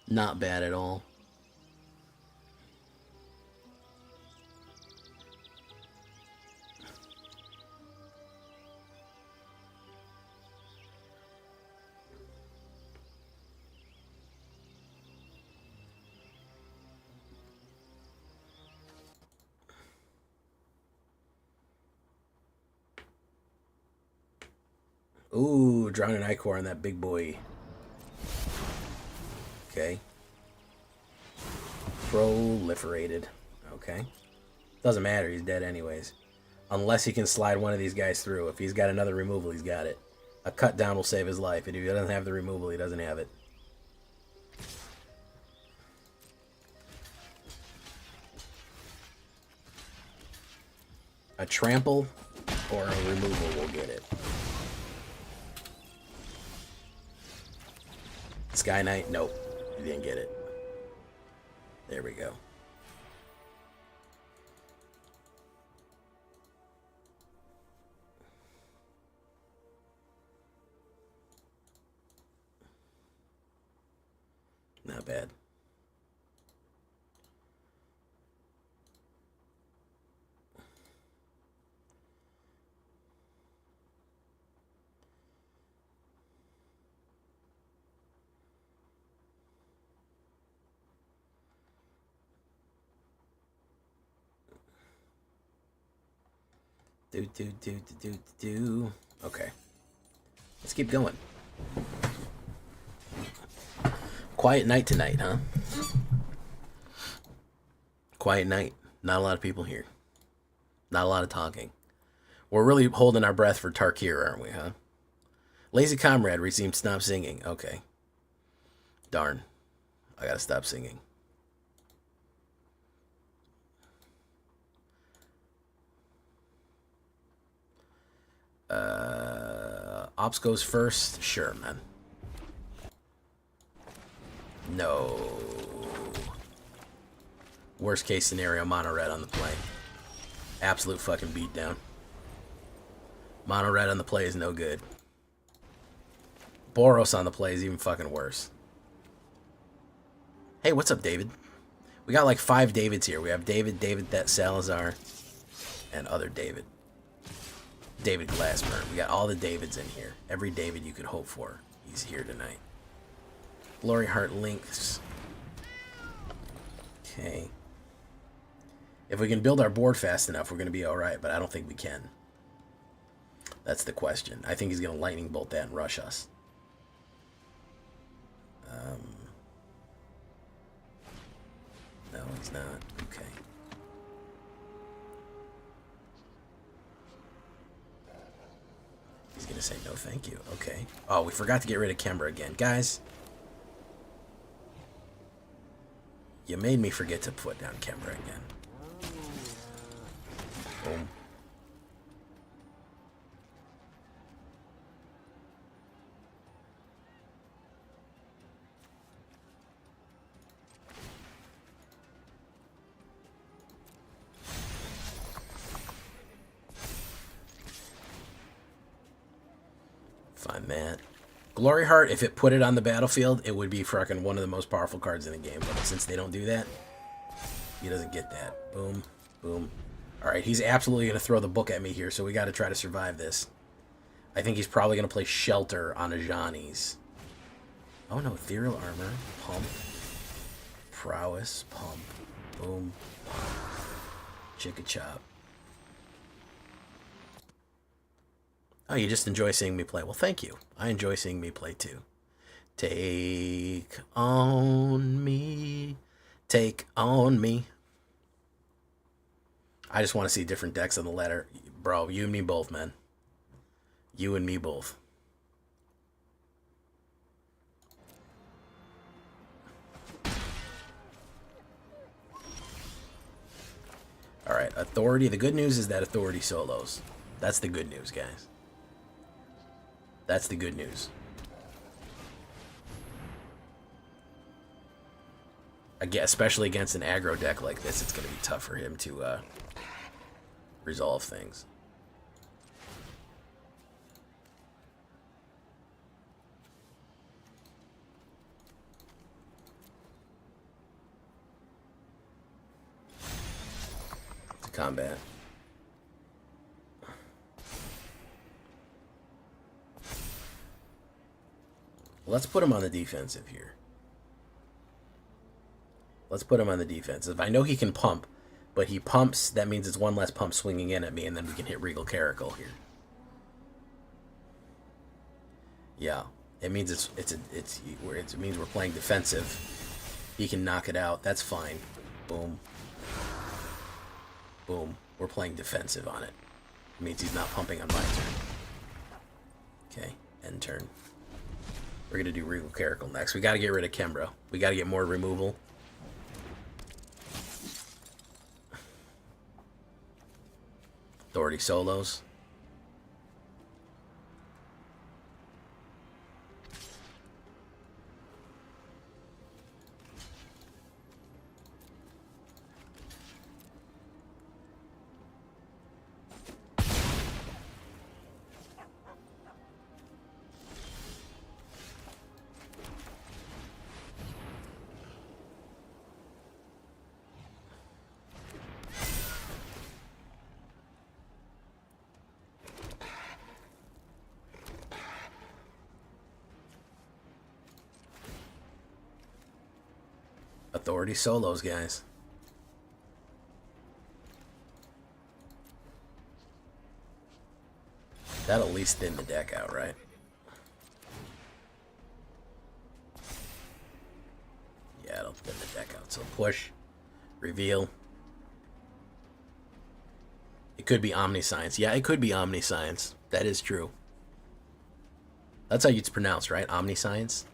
Not bad at all. Ooh, Drowning Ichor on that big boy. Okay. Proliferated. Okay. Doesn't matter, he's dead anyways. Unless he can slide one of these guys through. If he's got another removal, he's got it. A cut down will save his life. And if he doesn't have the removal, he doesn't have it. A trample or a removal will get it. Sky Knight, nope. You didn't get it. There we go. Not bad. Do. Okay. Let's keep going. Quiet night tonight, huh? Quiet night. Not a lot of people here. Not a lot of talking. We're really holding our breath for Tarkir, aren't we, huh? Lazy Comrade resumed stop singing. Okay. Darn. I gotta stop singing. Ops goes first. Sure, man. No. Worst case scenario, mono red on the play. Absolute fucking beatdown. Mono red on the play is no good. Boros on the play is even fucking worse. Hey, what's up, David? We got like 5 Davids here. We have David, that Salazar, and other David. David Glassburn. We got all the Davids in here. Every David you could hope for. He's here tonight. Glory Heart Links. Okay. If we can build our board fast enough, we're going to be alright, but I don't think we can. That's the question. I think he's going to lightning bolt that and rush us. No, he's not. Okay. He's going to say no thank you. Okay. Oh, we forgot to get rid of Kemba again. Guys. You made me forget to put down Kemba again. Boom. Find that. Glory Heart, if it put it on the battlefield, it would be frickin' one of the most powerful cards in the game. But since they don't do that, he doesn't get that. Boom, boom. Alright, he's absolutely going to throw the book at me here, so we got to try to survive this. I think he's probably going to play Shelter on Ajani's. Oh no, Ethereal Armor, Pump, Prowess, Pump, Boom, Pump, Chicka Chop. Oh, you just enjoy seeing me play. Well, thank you. I enjoy seeing me play too. Take on me. Take on me. I just want to see different decks on the ladder. Bro, you and me both, man. You and me both. Alright, Authority. The good news is that Authority solos. That's the good news, guys. That's the good news. Again, especially against an aggro deck like this, it's going to be tough for him to resolve things. To combat. Let's put him on the defensive here. Let's put him on the defensive. I know he can pump, but he pumps. That means it's one less pump swinging in at me, and then we can hit Regal Caracal here. Yeah, it means it means we're playing defensive. He can knock it out. That's fine. Boom. Boom. We're playing defensive on it. It means he's not pumping on my turn. Okay, end turn. We're going to do Regal Caracal next. We got to get rid of Kembra. We got to get more removal. Authority solos. Authority solos, guys. That'll at least thin the deck out, right? Yeah, it'll thin the deck out. So push, reveal. It could be Omniscience. Yeah, it could be Omniscience. That is true. That's how it's pronounced, right? Omniscience?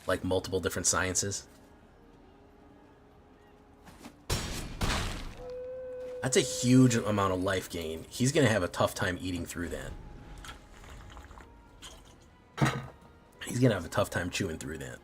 Like multiple different sciences. That's a huge amount of life gain. He's going to have a tough time eating through that. He's going to have a tough time chewing through that.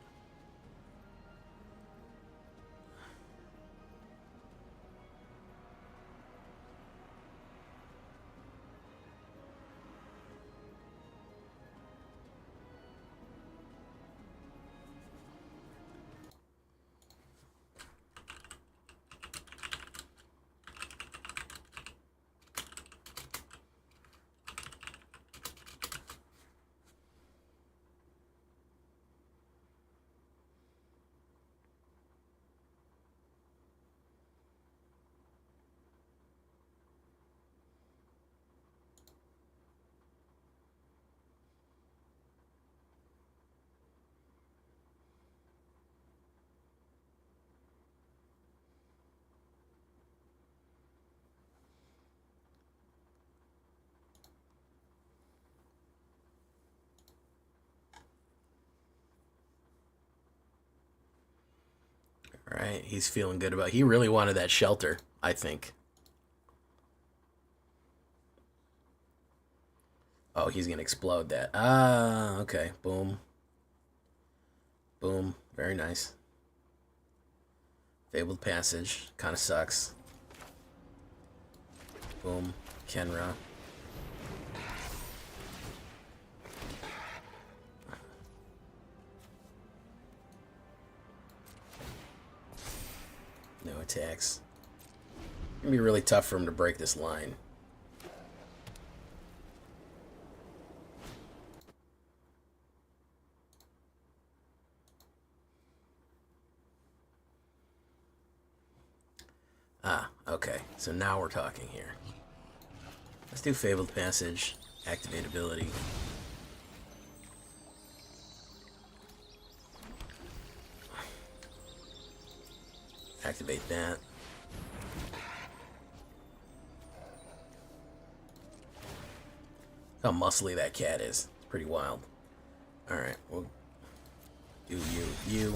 Right, he's feeling good about it. He really wanted that shelter, I think. Oh, he's going to explode that. Ah, okay. Boom. Boom. Very nice. Fabled Passage. Kind of sucks. Boom. Kenra. attacks. It's gonna be really tough for him to break this line. Ah, okay. So now we're talking here. Let's do Fabled Passage. Activate ability. Activate that. How muscly that cat is. It's pretty wild. Alright, we'll do you.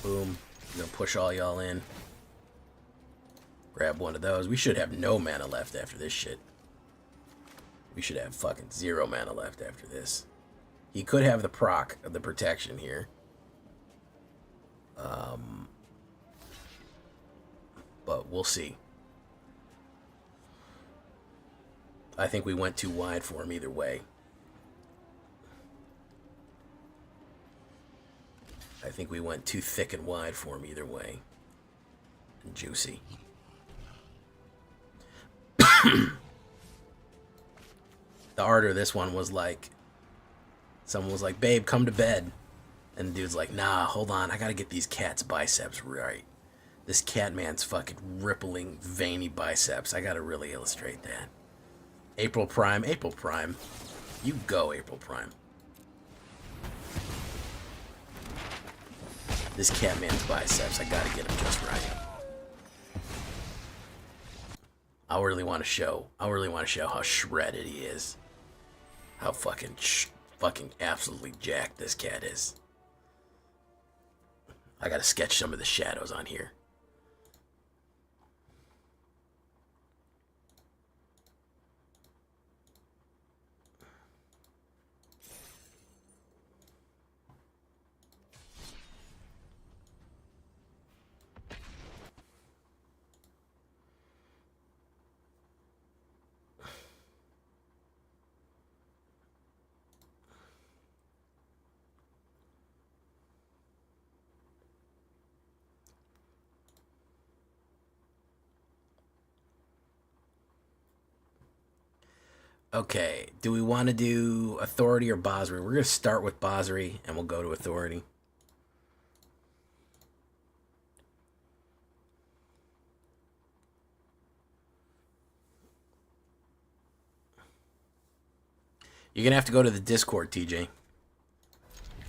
Boom. I'm gonna push all y'all in. Grab one of those. We should have no mana left after this shit. We should have fucking 0 mana left after this. He could have the proc of the protection here. But we'll see. I think we went too wide for him either way. I think we went too thick and wide for him either way. And juicy. The art of this one was like, someone was like, babe, come to bed. And the dude's like, nah, hold on, I gotta get these cat's biceps right. This cat man's fucking rippling, veiny biceps. I gotta really illustrate that. April Prime. You go, April Prime. This cat man's biceps, I gotta get him just right. I really want to show how shredded he is. How fucking absolutely jacked this cat is. I gotta sketch some of the shadows on here. Okay, do we want to do Authority or Basri? We're going to start with Basri, and we'll go to Authority. You're going to have to go to the Discord, TJ.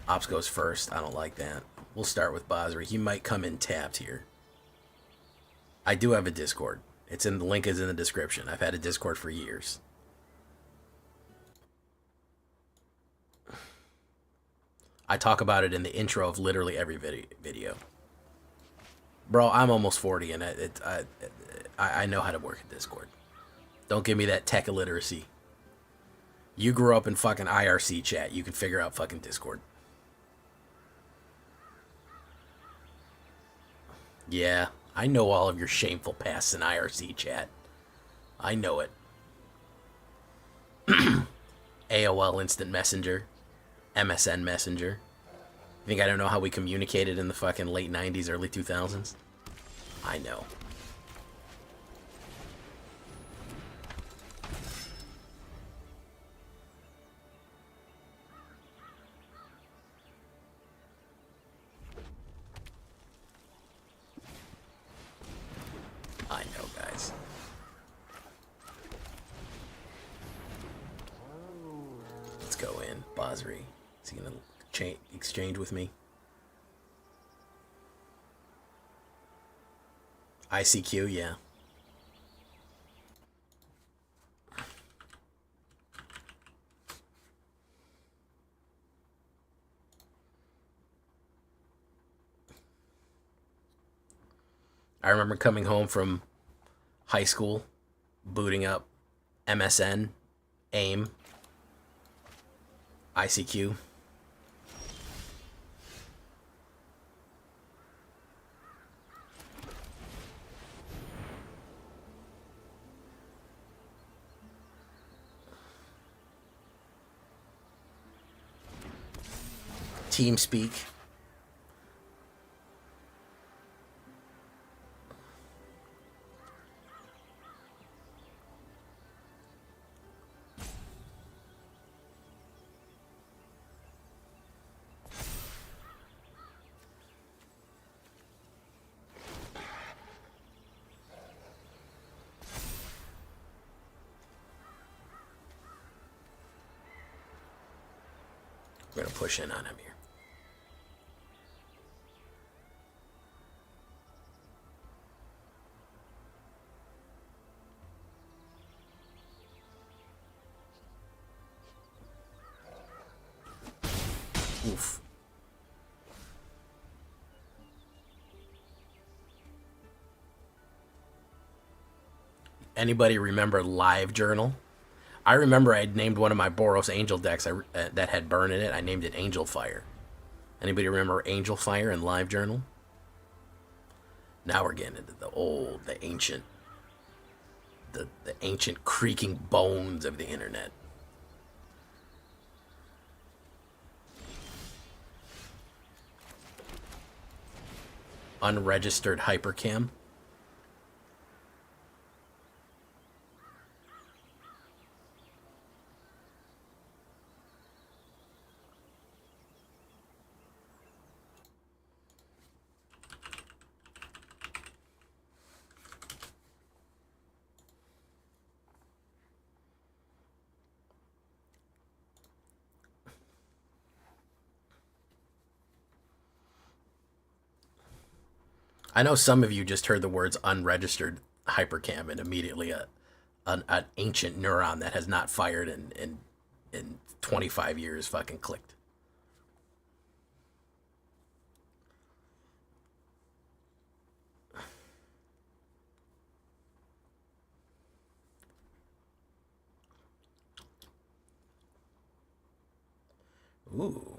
Ops goes first. I don't like that. We'll start with Basri. He might come in tapped here. I do have a Discord. The link is in the description. I've had a Discord for years. I talk about it in the intro of literally every video. Bro, I'm almost 40 and I know how to work a Discord. Don't give me that tech illiteracy. You grew up in fucking IRC chat. You can figure out fucking Discord. Yeah, I know all of your shameful pasts in IRC chat. I know it. AOL Instant Messenger. MSN Messenger. You think I don't know how we communicated in the fucking late 90s, early 2000s? I know. I know, guys. Let's go in. Basri. Is he gonna exchange with me? ICQ, yeah. I remember coming home from high school, booting up MSN, AIM, ICQ. TeamSpeak. We're gonna push in on him here. Oof. Anybody remember Live Journal? I remember I'd named one of my Boros Angel decks that had burn in it. I named it Angel Fire. Anybody remember Angel Fire and Live Journal? Now we're getting into the ancient, the ancient creaking bones of the internet. Unregistered hypercam. I know some of you just heard the words unregistered hypercam and immediately an ancient neuron that has not fired in 25 years fucking clicked. Ooh.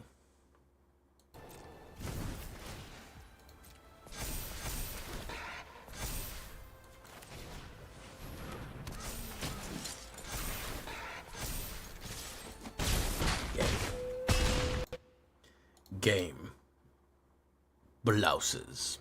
Game. Blouses.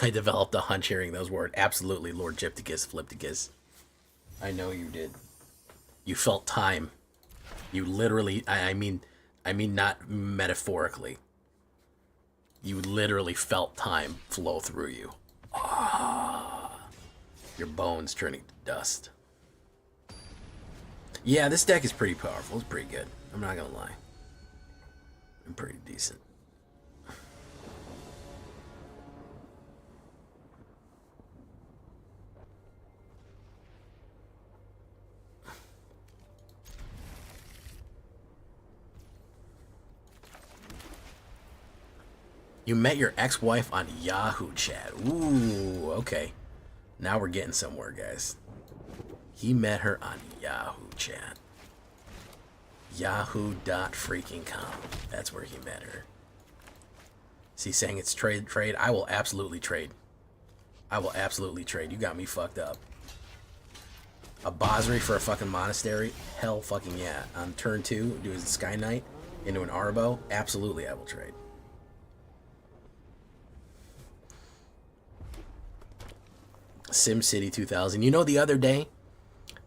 I developed a hunch hearing those words. Absolutely, Lord Gypticus, Flipticus. I know you did. You felt time. You literally, I mean not metaphorically. You literally felt time flow through you. Ah, your bones turning to dust. Yeah, this deck is pretty powerful. It's pretty good. I'm not gonna lie. I'm pretty decent. You met your ex-wife on Yahoo chat. Ooh, okay. Now we're getting somewhere, guys. He met her on Yahoo chat. Yahoo.freaking.com. That's where he met her. Is he saying it's trade? I will absolutely trade. I will absolutely trade. You got me fucked up. A Basri for a fucking monastery? Hell fucking yeah. On turn 2, do a Sky Knight into an Arbo? Absolutely, I will trade. SimCity 2000. You know, the other day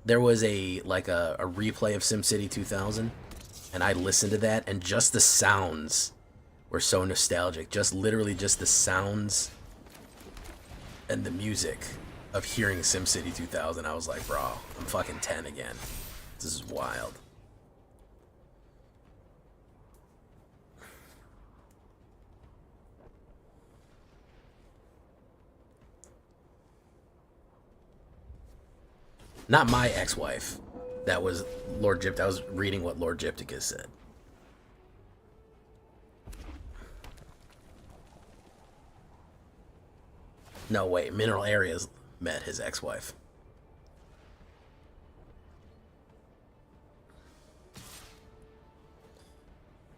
there was a replay of SimCity 2000, and I listened to that, and just the sounds were so nostalgic. Just literally just the sounds and the music of hearing SimCity 2000. I was like, bro, I'm fucking 10 again. This is wild. Not my ex-wife. That was Lord Gypt. I was reading what Lord Gypticus said. No, wait. Mineral Areas met his ex-wife.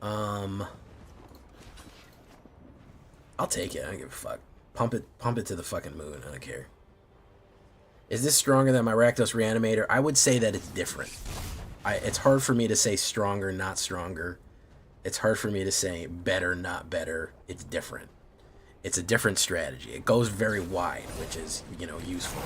I'll take it. I don't give a fuck. Pump it to the fucking moon. I don't care. Is this stronger than my Rakdos Reanimator? I would say that it's different. It's hard for me to say stronger, not stronger. It's hard for me to say better, not better. It's different. It's a different strategy. It goes very wide, which is, you know, useful.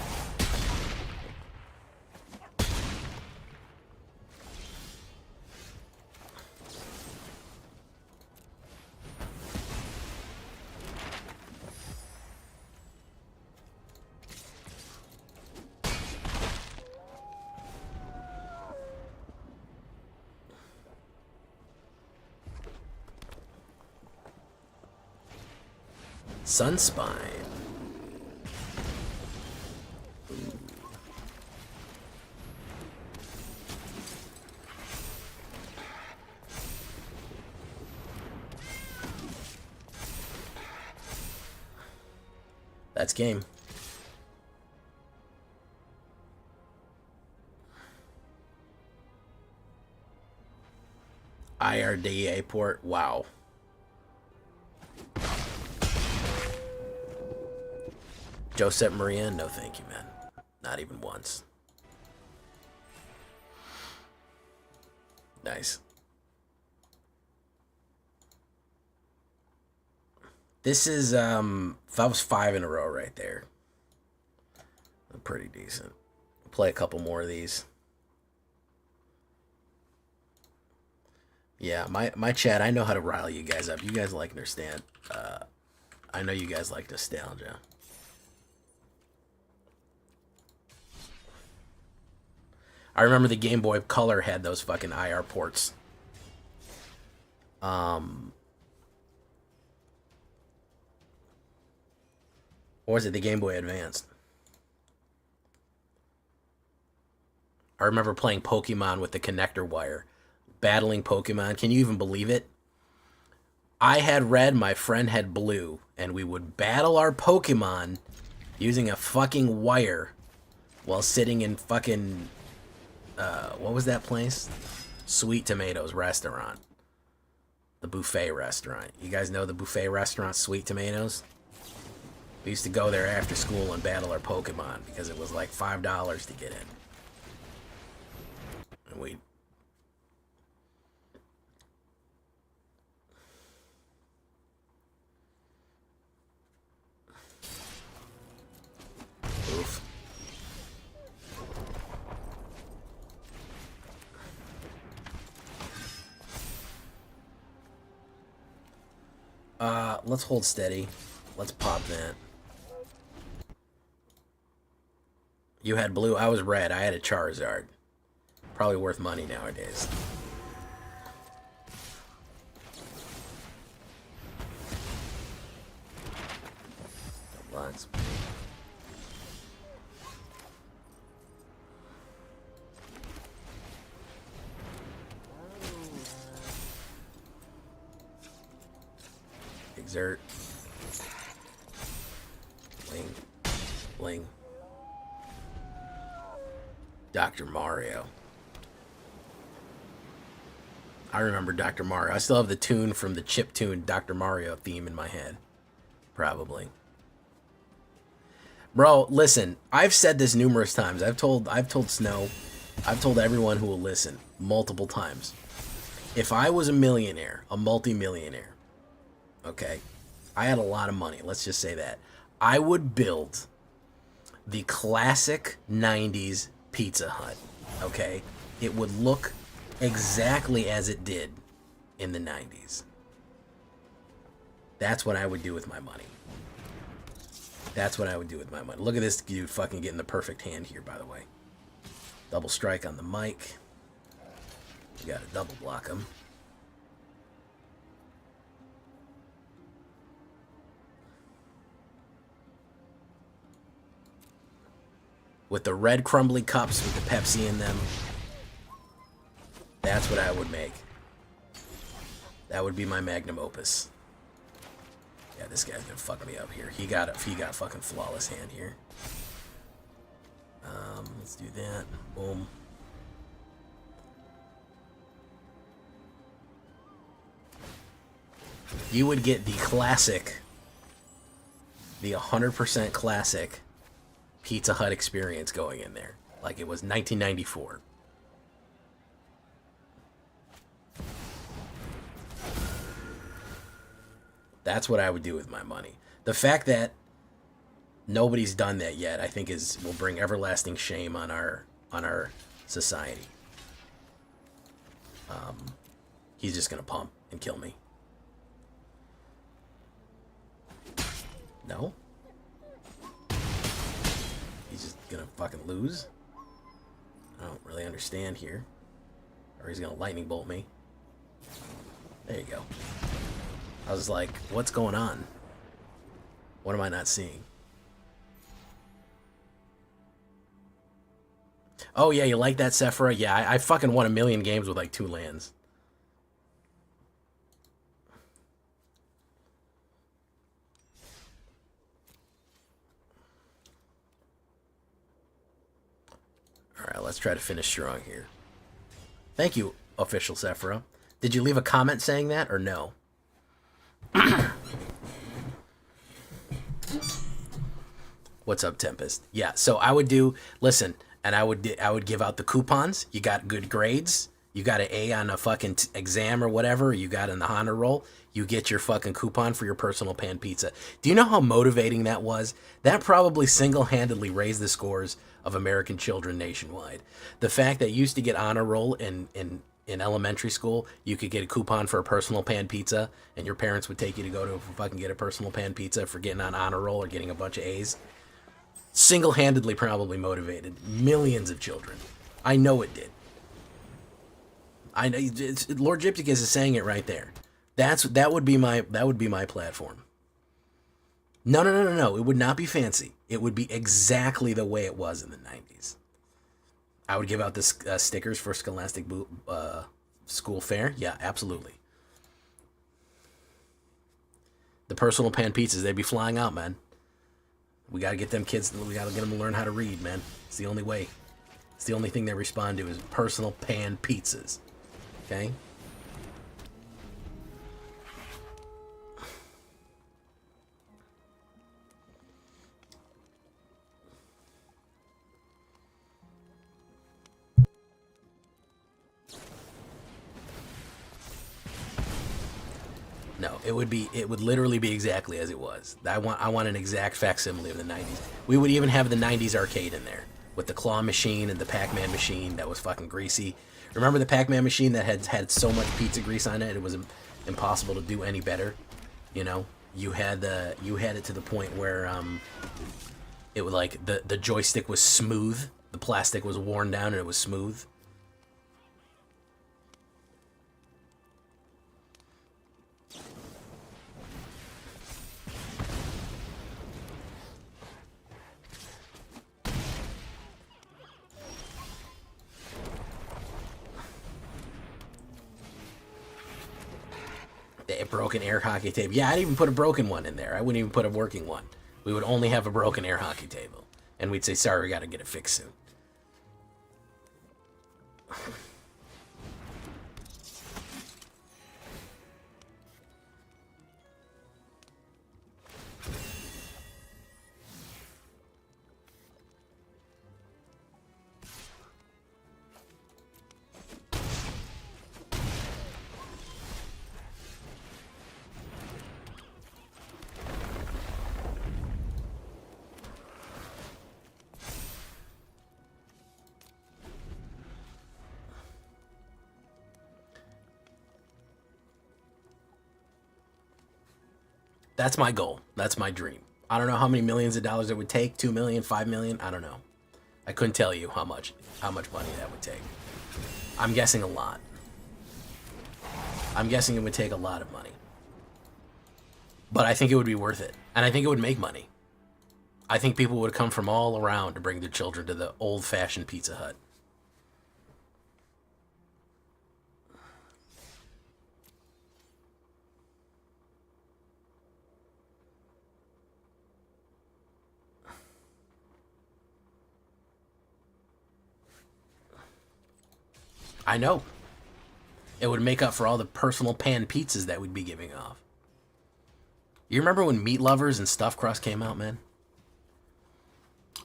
Sunspine. That's game. IRDA port. Wow. Josep Maria, no thank you, man. Not even once. Nice. This is, that was 5 in a row right there. Pretty decent. Play a couple more of these. Yeah, my chat, I know how to rile you guys up. You guys like understand. I know you guys like nostalgia. I remember the Game Boy Color had those fucking IR ports. Or was it the Game Boy Advanced? I remember playing Pokemon with the connector wire. Battling Pokemon. Can you even believe it? I had red, my friend had blue, and we would battle our Pokemon using a fucking wire while sitting in fucking... what was that place? Sweet Tomatoes restaurant. The buffet restaurant. You guys know the buffet restaurant, Sweet Tomatoes? We used to go there after school and battle our Pokemon because it was like $5 to get in. And we... Oof. Let's hold steady. Let's pop that. You had blue, I was red. I had a Charizard. Probably worth money nowadays. Lots. Exert. Bling. Bling. Dr. Mario. I remember Dr. Mario. I still have the tune from the chiptune Dr. Mario theme in my head. Probably. Bro, listen. I've said this numerous times. I've told Snow. I've told everyone who will listen multiple times. If I was a millionaire, a multi-millionaire, okay, I had a lot of money. Let's just say that. I would build the classic 90s Pizza Hut, okay? It would look exactly as it did in the 90s. That's what I would do with my money. That's what I would do with my money. Look at this dude fucking getting the perfect hand here, by the way. Double strike on the mic. You gotta double block him. With the red crumbly cups with the Pepsi in them. That's what I would make. That would be my magnum opus. Yeah, this guy's gonna fuck me up here. He got a fucking flawless hand here. Let's do that. Boom. You would get the classic, the 100% classic Pizza Hut experience going in there. Like it was 1994. That's what I would do with my money. The fact that nobody's done that yet, I think will bring everlasting shame on our society. He's just gonna pump and kill me. No? He's just gonna fucking lose? I don't really understand here. Or he's gonna lightning bolt me. There you go. I was like, what's going on? What am I not seeing? Oh yeah, you like that, Sephora? Yeah, I fucking won a million games with like 2 lands. All right, let's try to finish strong here. Thank you, official Sephora. Did you leave a comment saying that or no? What's up, Tempest? Yeah, so I would do, listen, and I would give out the coupons. You got good grades. You got an A on a fucking exam or whatever. You got in the honor roll. You get your fucking coupon for your personal pan pizza. Do you know how motivating that was? That probably single-handedly raised the scores of American children nationwide. The fact that you used to get honor roll in elementary school, you could get a coupon for a personal pan pizza, and your parents would take you to go to fucking get a personal pan pizza for getting on honor roll or getting a bunch of A's. Single-handedly probably motivated millions of children. I know it did. I know Lord Gypticus is saying it right there. That would be my platform. No. It would not be fancy. It would be exactly the way it was in the 90s. I would give out the stickers for Scholastic School Fair. Yeah, absolutely. The personal pan pizzas, they'd be flying out, man. We gotta get them kids. We gotta get them to learn how to read, man. It's the only way. It's the only thing they respond to is personal pan pizzas. Okay. No, it would literally be exactly as it was. I want an exact facsimile of the 90s. We would even have the 90s arcade in there with the claw machine and the Pac-Man machine that was fucking greasy. Remember the Pac-Man machine that had so much pizza grease on it, it was impossible to do any better. You know, you had it to the point where it was like the joystick was smooth, the plastic was worn down and it was smooth. A broken air hockey table. Yeah, I'd even put a broken one in there. I wouldn't even put a working one. We would only have a broken air hockey table. And we'd say, sorry, we gotta get it fixed soon. That's my goal. That's my dream. I don't know how many millions of dollars it would take. 2 million, 5 million. I don't know. I couldn't tell you how much money that would take. I'm guessing a lot. I'm guessing it would take a lot of money. But I think it would be worth it. And I think it would make money. I think people would come from all around to bring their children to the old-fashioned Pizza Hut. I know. It would make up for all the personal pan pizzas that we'd be giving off. You remember when Meat Lovers and Stuffed Crust came out, man?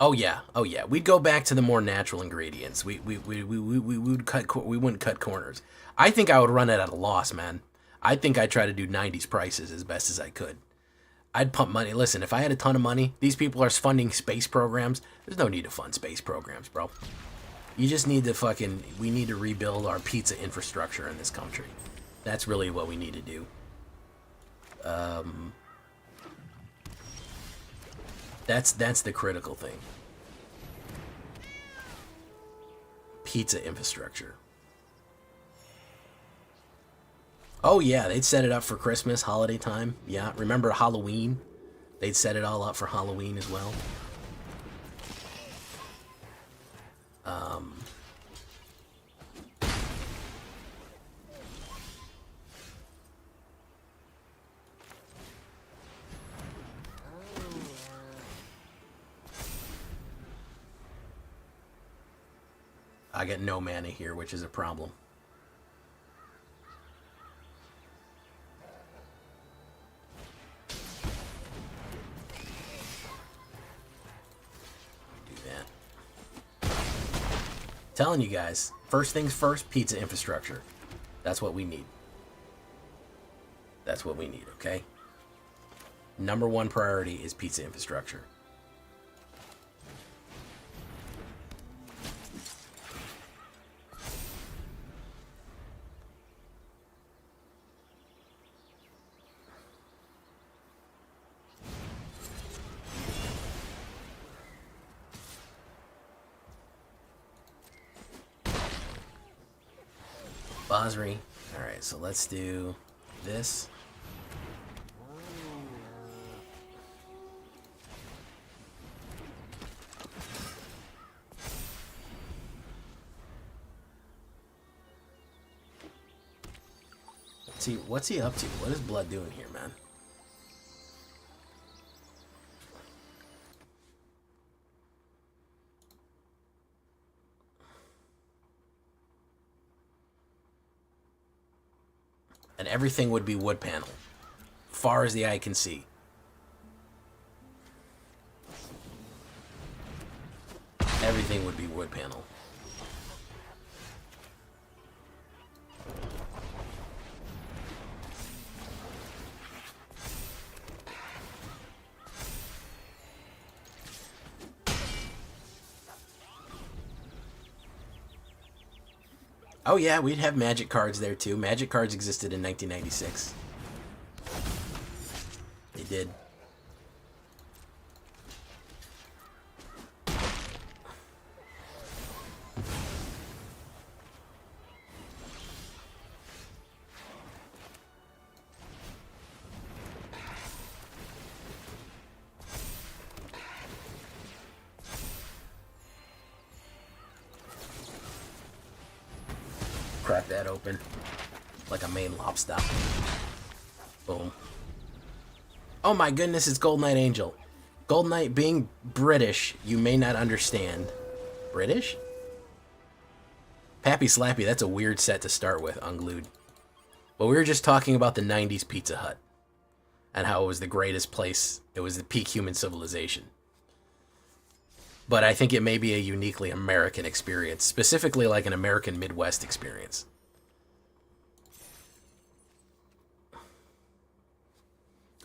Oh yeah. We'd go back to the more natural ingredients. We wouldn't cut corners. I think I would run it at a loss, man. I think I'd try to do 90s prices as best as I could. I'd pump money. Listen, if I had a ton of money, these people are funding space programs. There's no need to fund space programs, bro. You just need to we need to rebuild our pizza infrastructure in this country. That's really what we need to do. That's the critical thing. Pizza infrastructure. Oh yeah, they'd set it up for Christmas, holiday time. Yeah, remember Halloween? They'd set it all up for Halloween as well. I get no mana here, which is a problem. Telling you guys, first things first, pizza infrastructure. That's what we need. That's what we need, okay? Number one priority is pizza infrastructure. Basri. Alright, so let's do this. Let's see, what's he up to? What is Blood doing here, man? And everything would be wood panel, far as the eye can see. Everything would be wood panel. Oh yeah, we'd have Magic cards there too. Magic cards existed in 1996. They did. Crack that open like a Maine lobster. Boom. Oh my goodness, it's Gold Knight Angel. Gold Knight, being British, you may not understand. British? Pappy Slappy, that's a weird set to start with, unglued. But we were just talking about the 90s Pizza Hut and how it was the greatest place. It was the peak human civilization. But I think it may be a uniquely American experience, specifically like an American Midwest experience.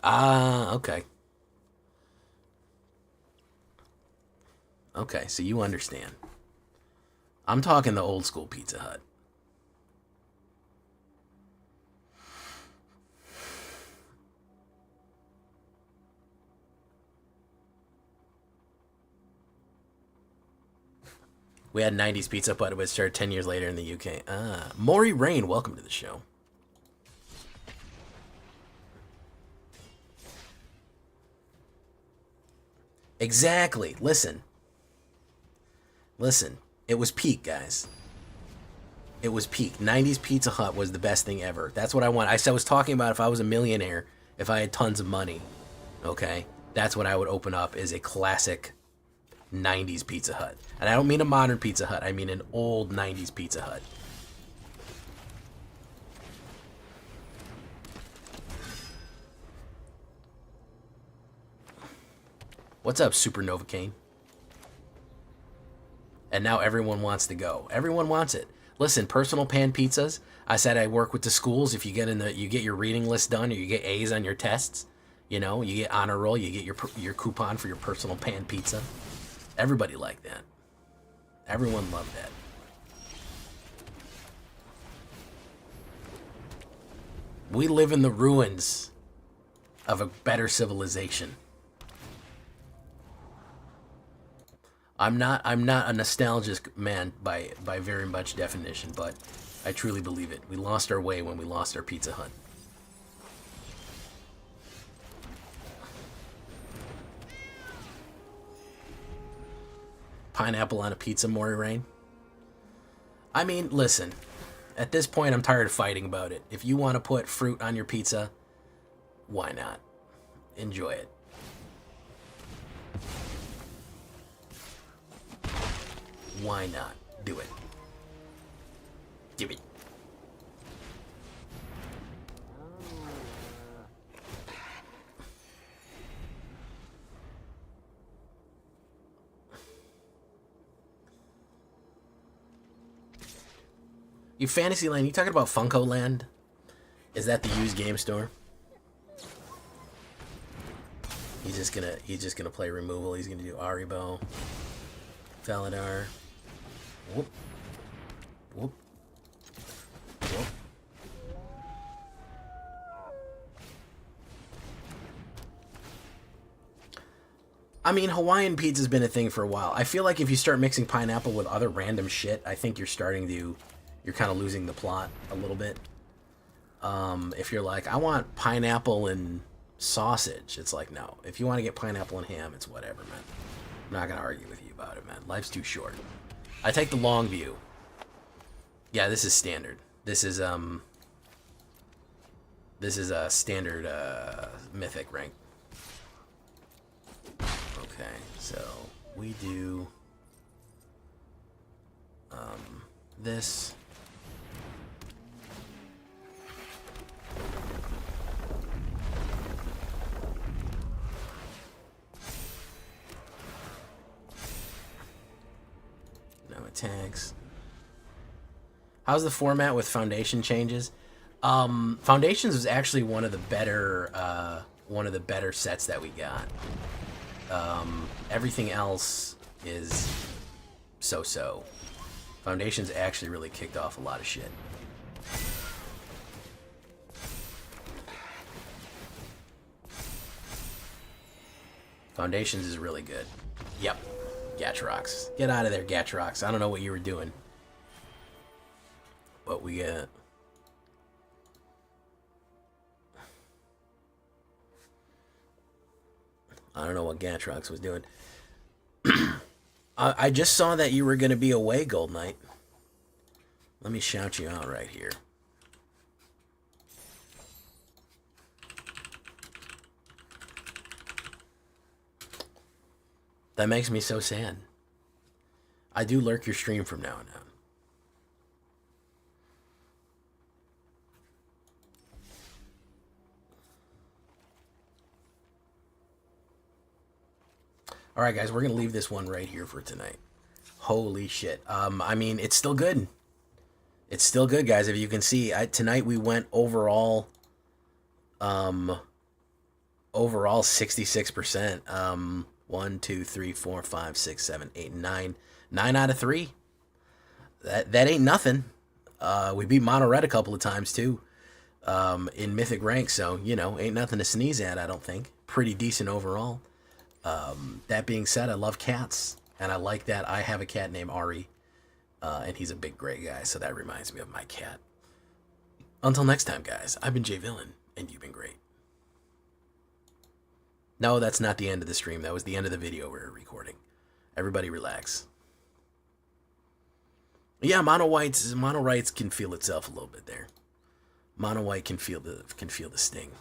Ah, okay. Okay, so you understand. I'm talking the old school Pizza Hut. We had 90s Pizza Hut, but it started 10 years later in the UK. Ah, Maury Rain, welcome to the show. Exactly. Listen. Listen. It was peak, guys. It was peak. 90s Pizza Hut was the best thing ever. That's what I want. I was talking about if I was a millionaire, if I had tons of money, okay? That's what I would open up, is a classic 90s Pizza Hut. And I don't mean a modern Pizza Hut. I mean an old 90s Pizza Hut. What's up, Supernova Kane? And now everyone wants to go. Everyone wants it. Listen, personal pan pizzas. I said I work with the schools. If you get you get your reading list done, or you get A's on your tests, you know, you get honor roll, you get your coupon for your personal pan pizza. Everybody liked that. Everyone loved that. We live in the ruins of a better civilization. I'm not a nostalgic man by very much definition, but I truly believe it. We lost our way when we lost our Pizza Hut. pineapple on a pizza, Maury Rain? I mean, listen. At this point, I'm tired of fighting about it. If you want to put fruit on your pizza, why not? Enjoy it. Why not? Do it. Do it. You Fantasyland, you talking about Funko Land? Is that the used game store? He's just gonna play removal. He's gonna do Aribo, Faladar. Whoop. Whoop. Whoop. I mean, Hawaiian pizza's been a thing for a while. I feel like if you start mixing pineapple with other random shit, I think you're kind of losing the plot a little bit. If you're like, I want pineapple and sausage, it's like, no. If you want to get pineapple and ham, it's whatever, man. I'm not gonna argue with you about it, man. Life's too short. I take the long view. Yeah, this is standard. This is a standard mythic rank. Okay, so we do this. No attacks. How's the format with Foundation changes? Foundations was actually one of the better sets that we got. Everything else is so-so. Foundations actually really kicked off a lot of shit. Foundations is really good. Yep. Gatrox. Get out of there, Gatrox. I don't know what you were doing. But we get... I don't know what Gatrox was doing. I just saw that you were going to be away, Gold Knight. Let me shout you out right here. That makes me so sad. I do lurk your stream from now on out. All right, guys, we're going to leave this one right here for tonight. Holy shit. I mean, it's still good. It's still good, guys. If you can see, tonight we went overall 66%. 1, 2, 3, 4, 5, 6, 7, 8, 9. 9 out of 3. That ain't nothing. We beat Mono Red a couple of times, too, in Mythic rank. So, you know, ain't nothing to sneeze at, I don't think. Pretty decent overall. That being said, I love cats, and I like that I have a cat named Ari, and he's a big gray guy, so that reminds me of my cat. Until next time, guys, I've been Jay Villain, and you've been great. No, that's not the end of the stream. That was the end of the video we were recording. Everybody relax. Yeah, mono whites can feel itself a little bit there. Mono white can feel the sting.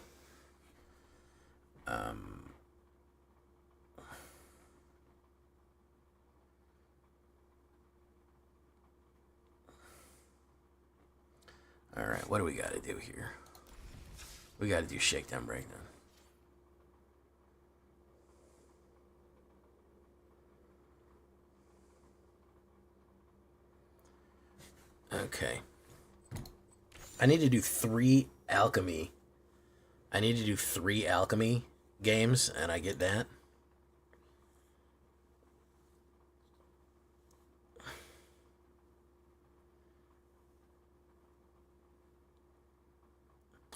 All right, what do we got to do here? We got to do shakedown breakdown. Okay. I need to do 3 alchemy. I need to do 3 alchemy games, and I get that.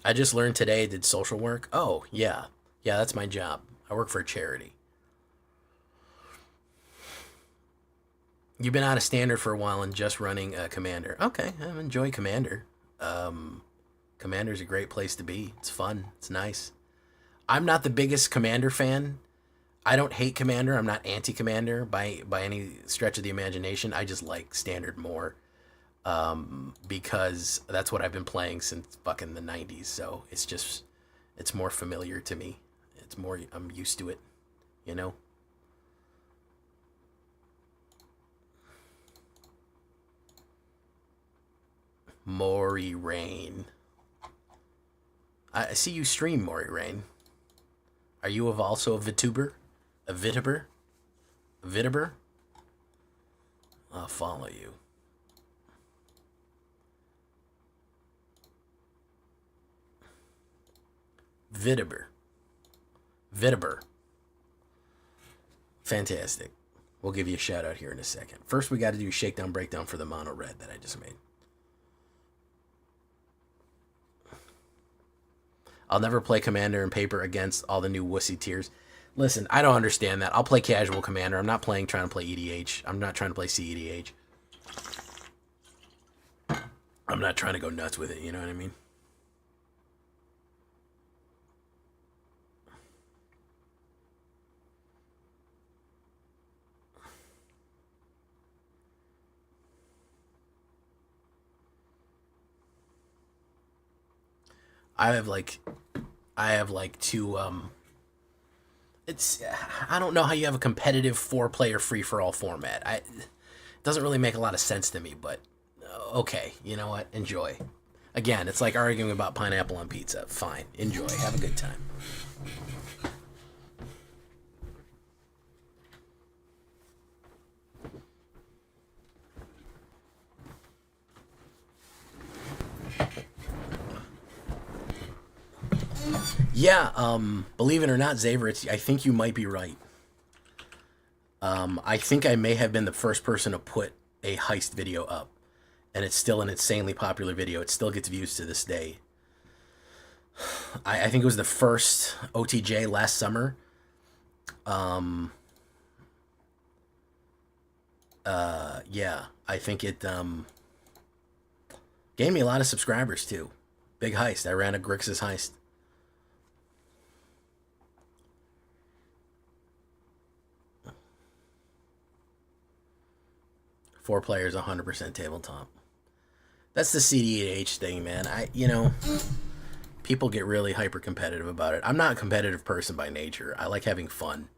I just learned today I did social work. Oh, yeah. Yeah, that's my job. I work for a charity. You've been out of standard for a while and just running Commander. Okay, I enjoy Commander. Commander's a great place to be. It's fun. It's nice. I'm not the biggest Commander fan. I don't hate Commander. I'm not anti-Commander by any stretch of the imagination. I just like Standard more, because that's what I've been playing since fucking the 90s. So it's more familiar to me. I'm used to it, you know? Maury Rain. I see you stream, Maury Rain. Are you also a VTuber? A VTuber? A VTuber? I'll follow you. VTuber. VTuber. Fantastic. We'll give you a shout out here in a second. First, we got to do shakedown breakdown for the mono red that I just made. I'll never play Commander in paper against all the new wussy tiers. Listen, I don't understand that. I'll play casual Commander. I'm not trying to play EDH. I'm not trying to play CEDH. I'm not trying to go nuts with it, you know what I mean? I have like two it's I don't know how you have a competitive 4-player free-for-all format. It doesn't really make a lot of sense to me, but okay, you know what? Enjoy. Again, it's like arguing about pineapple on pizza. Fine. Enjoy. Have a good time. Yeah, believe it or not, Xaver, I think you might be right. I think I may have been the first person to put a heist video up, and it's still an insanely popular video. It still gets views to this day. I think it was the first OTJ last summer. Yeah, I think it gave me a lot of subscribers too. Big heist. I ran a Grixis heist. Four players, 100% tabletop. That's the CDH thing, man. People get really hyper competitive about it. I'm not a competitive person by nature. I like having fun.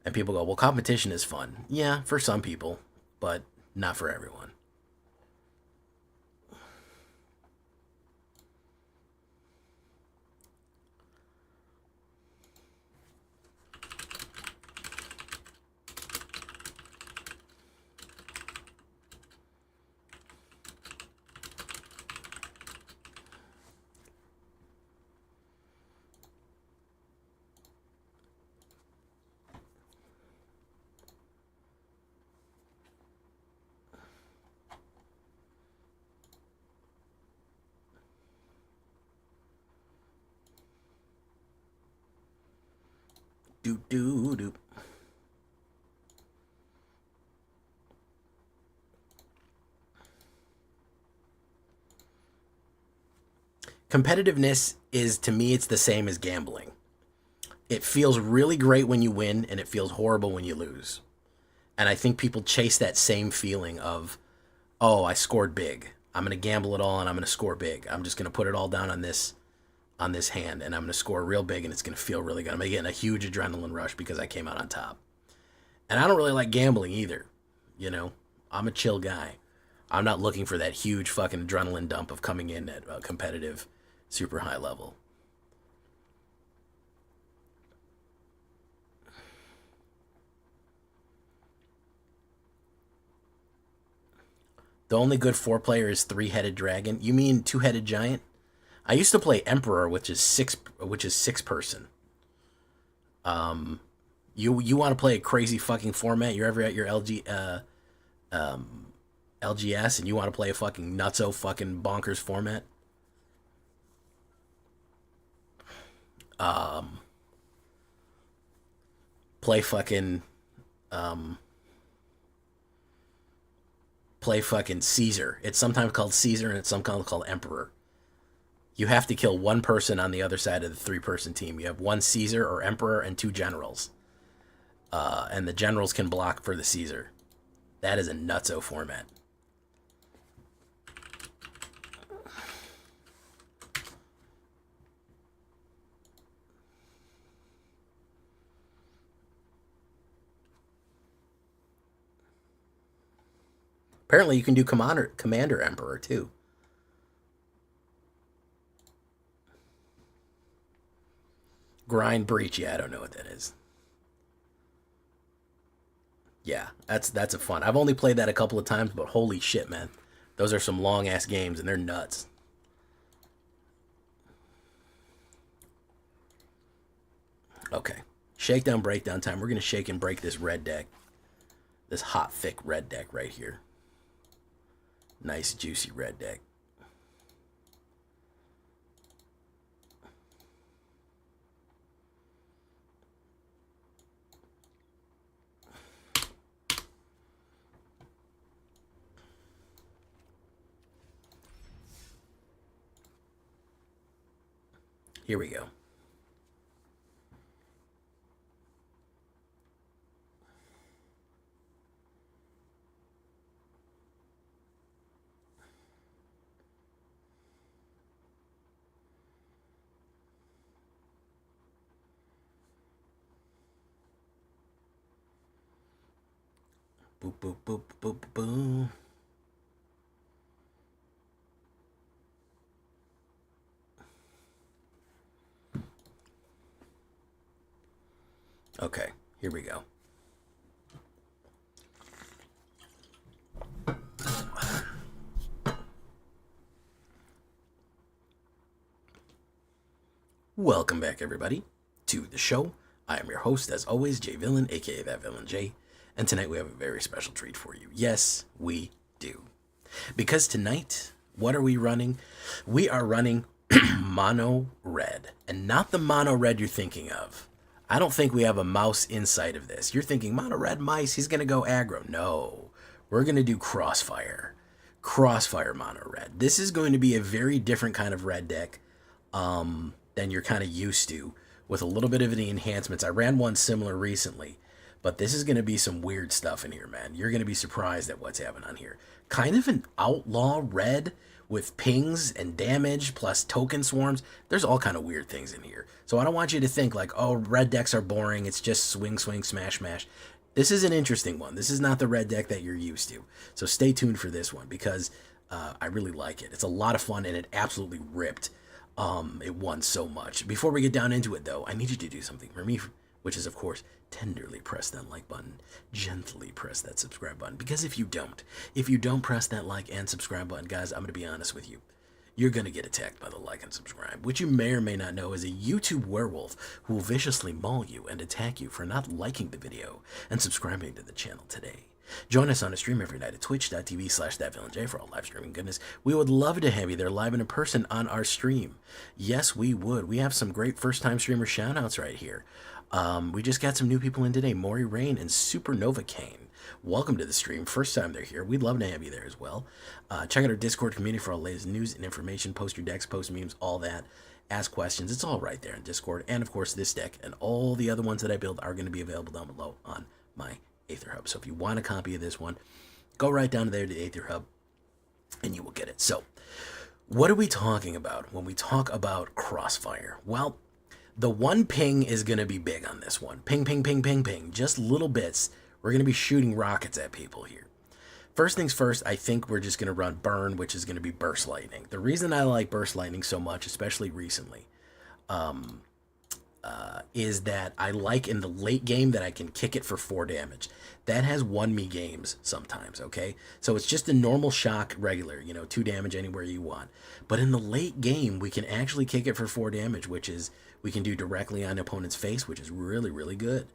And people go, well, competition is fun. Yeah, for some people, but not for everyone. Do do do. Competitiveness is, to me, it's the same as gambling. It feels really great when you win, and it feels horrible when you lose. And I think people chase that same feeling of, oh, I scored big. I'm gonna gamble it all, and I'm gonna score big. I'm just gonna put it all down on this hand, and I'm gonna score real big, and it's gonna feel really good. I'm gonna get a huge adrenaline rush because I came out on top. And I don't really like gambling either. You know, I'm a chill guy. I'm not looking for that huge fucking adrenaline dump of coming in at a competitive, super high level. The only good 4-player is 3-headed dragon. You mean 2-headed giant? I used to play Emperor, which is six person. You want to play a crazy fucking format? You're ever at your LGS and you want to play a fucking nutso fucking bonkers format? Play fucking play fucking Caesar. It's sometimes called Caesar and it's sometimes called Emperor. You have to kill one person on the other side of the 3-person team. You have one Caesar or Emperor and 2 generals. And the generals can block for the Caesar. That is a nutso format. Apparently, you can do Commander Emperor too. Grind Breach. Yeah, I don't know what that is. Yeah, that's a fun. I've only played that a couple of times, but holy shit, man, those are some long ass games and they're nuts. Okay, shakedown breakdown time. We're gonna shake and break this red deck, this hot thick red deck right here. Nice juicy red deck. Here we go. Boop, boop, boop, boop, boop. Okay, here we go. Welcome back, everybody, to the show. I am your host, as always, Jay Villain, aka That Villain J, and tonight we have a very special treat for you. Yes, we do. Because tonight, what are we running? We are running mono red, and not the mono red you're thinking of. I don't think we have a mouse inside of this. You're thinking mono red mice, he's going to go aggro. No, we're going to do crossfire. Crossfire mono red. This is going to be a very different kind of red deck than you're kind of used to, with a little bit of the enhancements. I ran one similar recently, but this is going to be some weird stuff in here, man. You're going to be surprised at what's happening on here. Kind of an outlaw red with pings and damage plus token swarms. There's all kind of weird things in here. So I don't want you to think like, oh, red decks are boring. It's just swing, swing, smash, smash. This is an interesting one. This is not the red deck that you're used to. So stay tuned for this one because I really like it. It's a lot of fun and it absolutely ripped. It won so much. Before we get down into it, though, I need you to do something for me, which is, of course, tenderly press that like button, gently press that subscribe button. Because if you don't press that like and subscribe button, guys, I'm going to be honest with you. You're going to get attacked by the like and subscribe, which you may or may not know is a YouTube werewolf who will viciously maul you and attack you for not liking the video and subscribing to the channel today. Join us on a stream every night at twitch.tv/thatvillainj for all live streaming goodness. We would love to have you there live and in person on our stream. Yes, we would. We have some great first-time streamer shout-outs right here. We just got some new people in today, Maury Rain and Supernova Kane. Welcome to the stream. First time they're here. We'd love to have you there as well. Check out our Discord community for all the latest news and information. Post your decks, post memes, all that. Ask questions. It's all right there in Discord. And, of course, this deck and all the other ones that I build are going to be available down below on my AetherHub. So if you want a copy of this one, go right down there to the AetherHub and you will get it. So what are we talking about when we talk about Crossfire? Well, the one ping is going to be big on this one. Ping, ping, ping, ping, ping. Just little bits. We're going to be shooting rockets at people here. First things first, I think we're just going to run Burn, which is going to be Burst Lightning. The reason I like Burst Lightning so much, especially recently, is that I like in the late game that I can kick it for 4 damage. That has won me games sometimes, okay? So it's just a normal shock regular, 2 damage anywhere you want. But in the late game, we can actually kick it for 4 damage, which is we can do directly on the opponent's face, which is really, really good.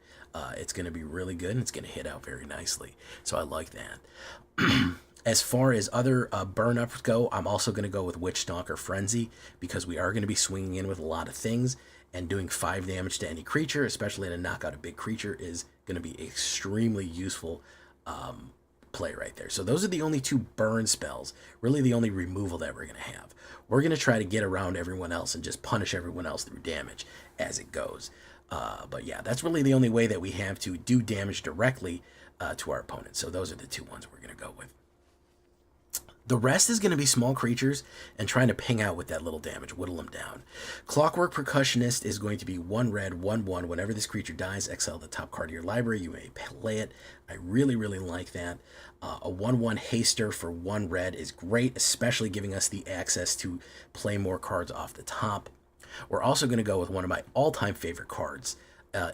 It's going to be really good, and it's going to hit out very nicely. So I like that. As far as other burn-ups go, I'm also going to go with Witch Stalker Frenzy, because we are going to be swinging in with a lot of things, and doing 5 damage to any creature, especially to knock out a big creature, is going to be extremely useful play right there. So those are the only 2 burn spells, really the only removal that we're going to have. We're going to try to get around everyone else and just punish everyone else through damage as it goes. But yeah, that's really the only way that we have to do damage directly to our opponent. So those are the two ones we're going to go with. The rest is going to be small creatures and trying to ping out with that little damage, whittle them down. Clockwork Percussionist is going to be 1 red, 1/1. Whenever this creature dies, exile the top card of your library. You may play it. I really, really like that. A 1/1 haster for 1 red is great, especially giving us the access to play more cards off the top. We're also going to go with one of my all-time favorite cards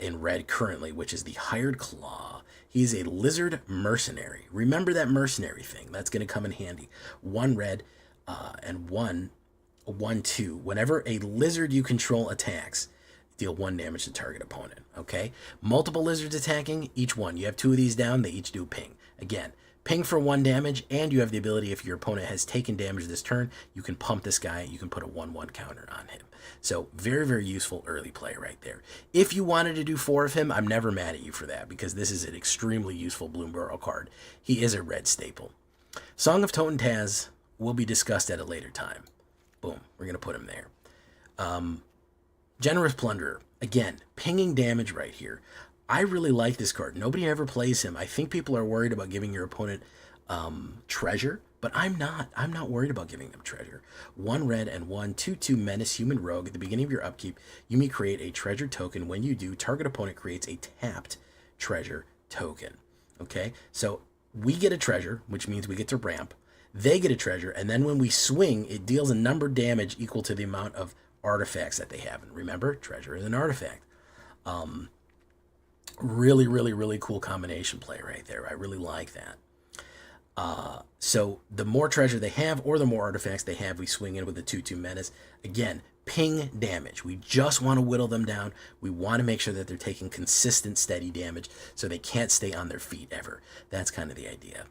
in red currently, which is the Hired Claw. He's a lizard mercenary. Remember that mercenary thing. That's going to come in handy. 1 red and 1/2. Whenever a lizard you control attacks, deal 1 damage to target opponent. Okay? Multiple lizards attacking, each one. You have 2 of these down, they each do ping. Again, ping for 1 damage, and you have the ability, if your opponent has taken damage this turn, you can pump this guy, you can put a 1/1 counter on him. So very, very useful early play right there. If you wanted to do 4 of him, I'm never mad at you for that, because this is an extremely useful Bloomburrow card. He is a red staple. Song of Toten Taz will be discussed at a later time. Boom, we're going to put him there. Generous Plunderer. Again, pinging damage right here. I really like this card. Nobody ever plays him. I think people are worried about giving your opponent treasure, but I'm not. I'm not worried about giving them treasure. 1 red and 1/2/2 Menace Human Rogue. At the beginning of your upkeep, you may create a treasure token. When you do, target opponent creates a tapped treasure token. Okay, so we get a treasure, which means we get to ramp. They get a treasure, and then when we swing, it deals a numbered damage equal to the amount of artifacts that they have. And remember, treasure is an artifact. Really, really, really cool combination play right there. I really like that. So the more treasure they have, or the more artifacts they have, we swing in with the 2/2 Menace. Again, ping damage. We just want to whittle them down. We want to make sure that they're taking consistent, steady damage, so they can't stay on their feet ever. That's kind of the idea.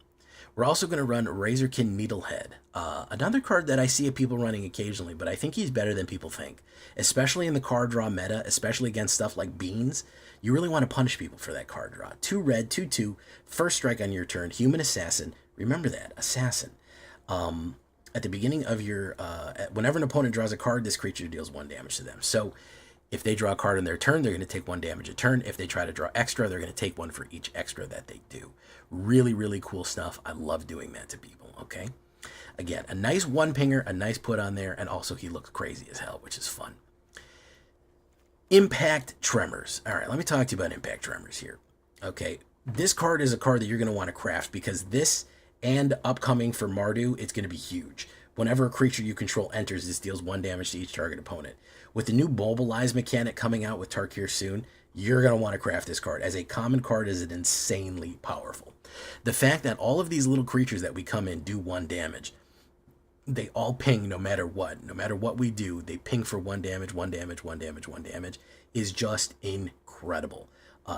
We're also going to run Razorkin Needlehead, another card that I see people running occasionally, but I think he's better than people think, especially in the card draw meta, especially against stuff like Beans. You really want to punish people for that card draw. 2 red, 2/2, first strike on your turn, Human Assassin. Remember that, Assassin. At the beginning of your, whenever an opponent draws a card, this creature deals 1 damage to them. So if they draw a card in their turn, they're going to take 1 damage a turn. If they try to draw extra, they're going to take 1 for each extra that they do. Really, really cool stuff. I love doing that to people, okay? Again, a nice 1-pinger, a nice put on there, and also he looks crazy as hell, which is fun. Impact Tremors. All right, let me talk to you about Impact Tremors here. Okay, this card is a card that you're going to want to craft, because this and upcoming for Mardu, it's going to be huge. Whenever a creature you control enters, this deals 1 damage to each target opponent. With the new Mobilize mechanic coming out with Tarkir soon, you're going to want to craft this card. As a common card, is it insanely powerful. The fact that all of these little creatures that we come in do 1 damage, they all ping no matter what. No matter what we do, they ping for 1 damage, 1 damage, 1 damage, 1 damage, is just incredible.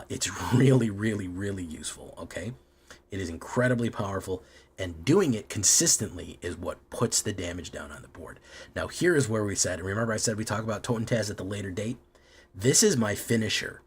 It's really, really, really useful, okay? It is incredibly powerful, and doing it consistently is what puts the damage down on the board. Now, here is where we said, and remember I said we talk about Toten Taz at the later date? This is my finisher,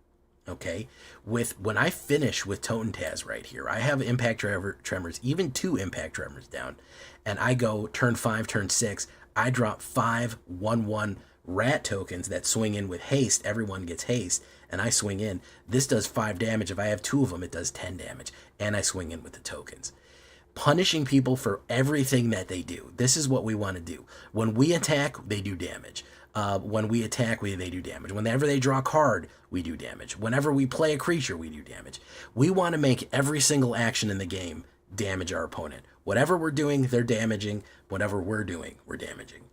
okay? When I finish with Toten Taz right here, I have Impact Tremors, even 2 Impact Tremors down, and I go turn 5, turn 6, I drop 5 1/1 rat tokens that swing in with haste. Everyone gets haste, and I swing in. This does 5 damage. If I have 2 of them, it does 10 damage, and I swing in with the tokens. Punishing people for everything that they do. This is what we want to do. When we attack, they do damage. When we attack, they do damage. Whenever they draw a card, we do damage. Whenever we play a creature, we do damage. We want to make every single action in the game damage our opponent. Whatever we're doing, they're damaging. Whatever we're doing, we're damaging.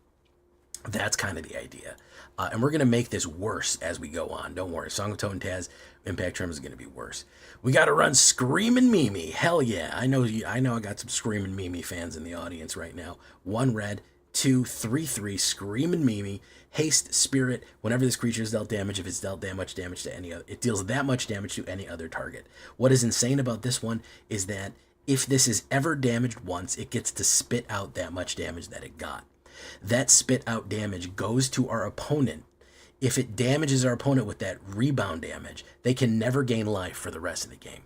That's kind of the idea. And we're going to make this worse as we go on. Don't worry. Song of Toten Taz, Impact Tremors is going to be worse. We got to run Screamin' Mimi. Hell yeah. I know I got some Screamin' Mimi fans in the audience right now. 1 red, 2, 3/3, Screamin' Mimi. Haste Spirit. Whenever this creature is dealt damage, if it's dealt that much damage to any other, it deals that much damage to any other target. What is insane about this one is that if this is ever damaged once, it gets to spit out that much damage that it got. That spit out damage goes to our opponent. If it damages our opponent with that rebound damage, they can never gain life for the rest of the game.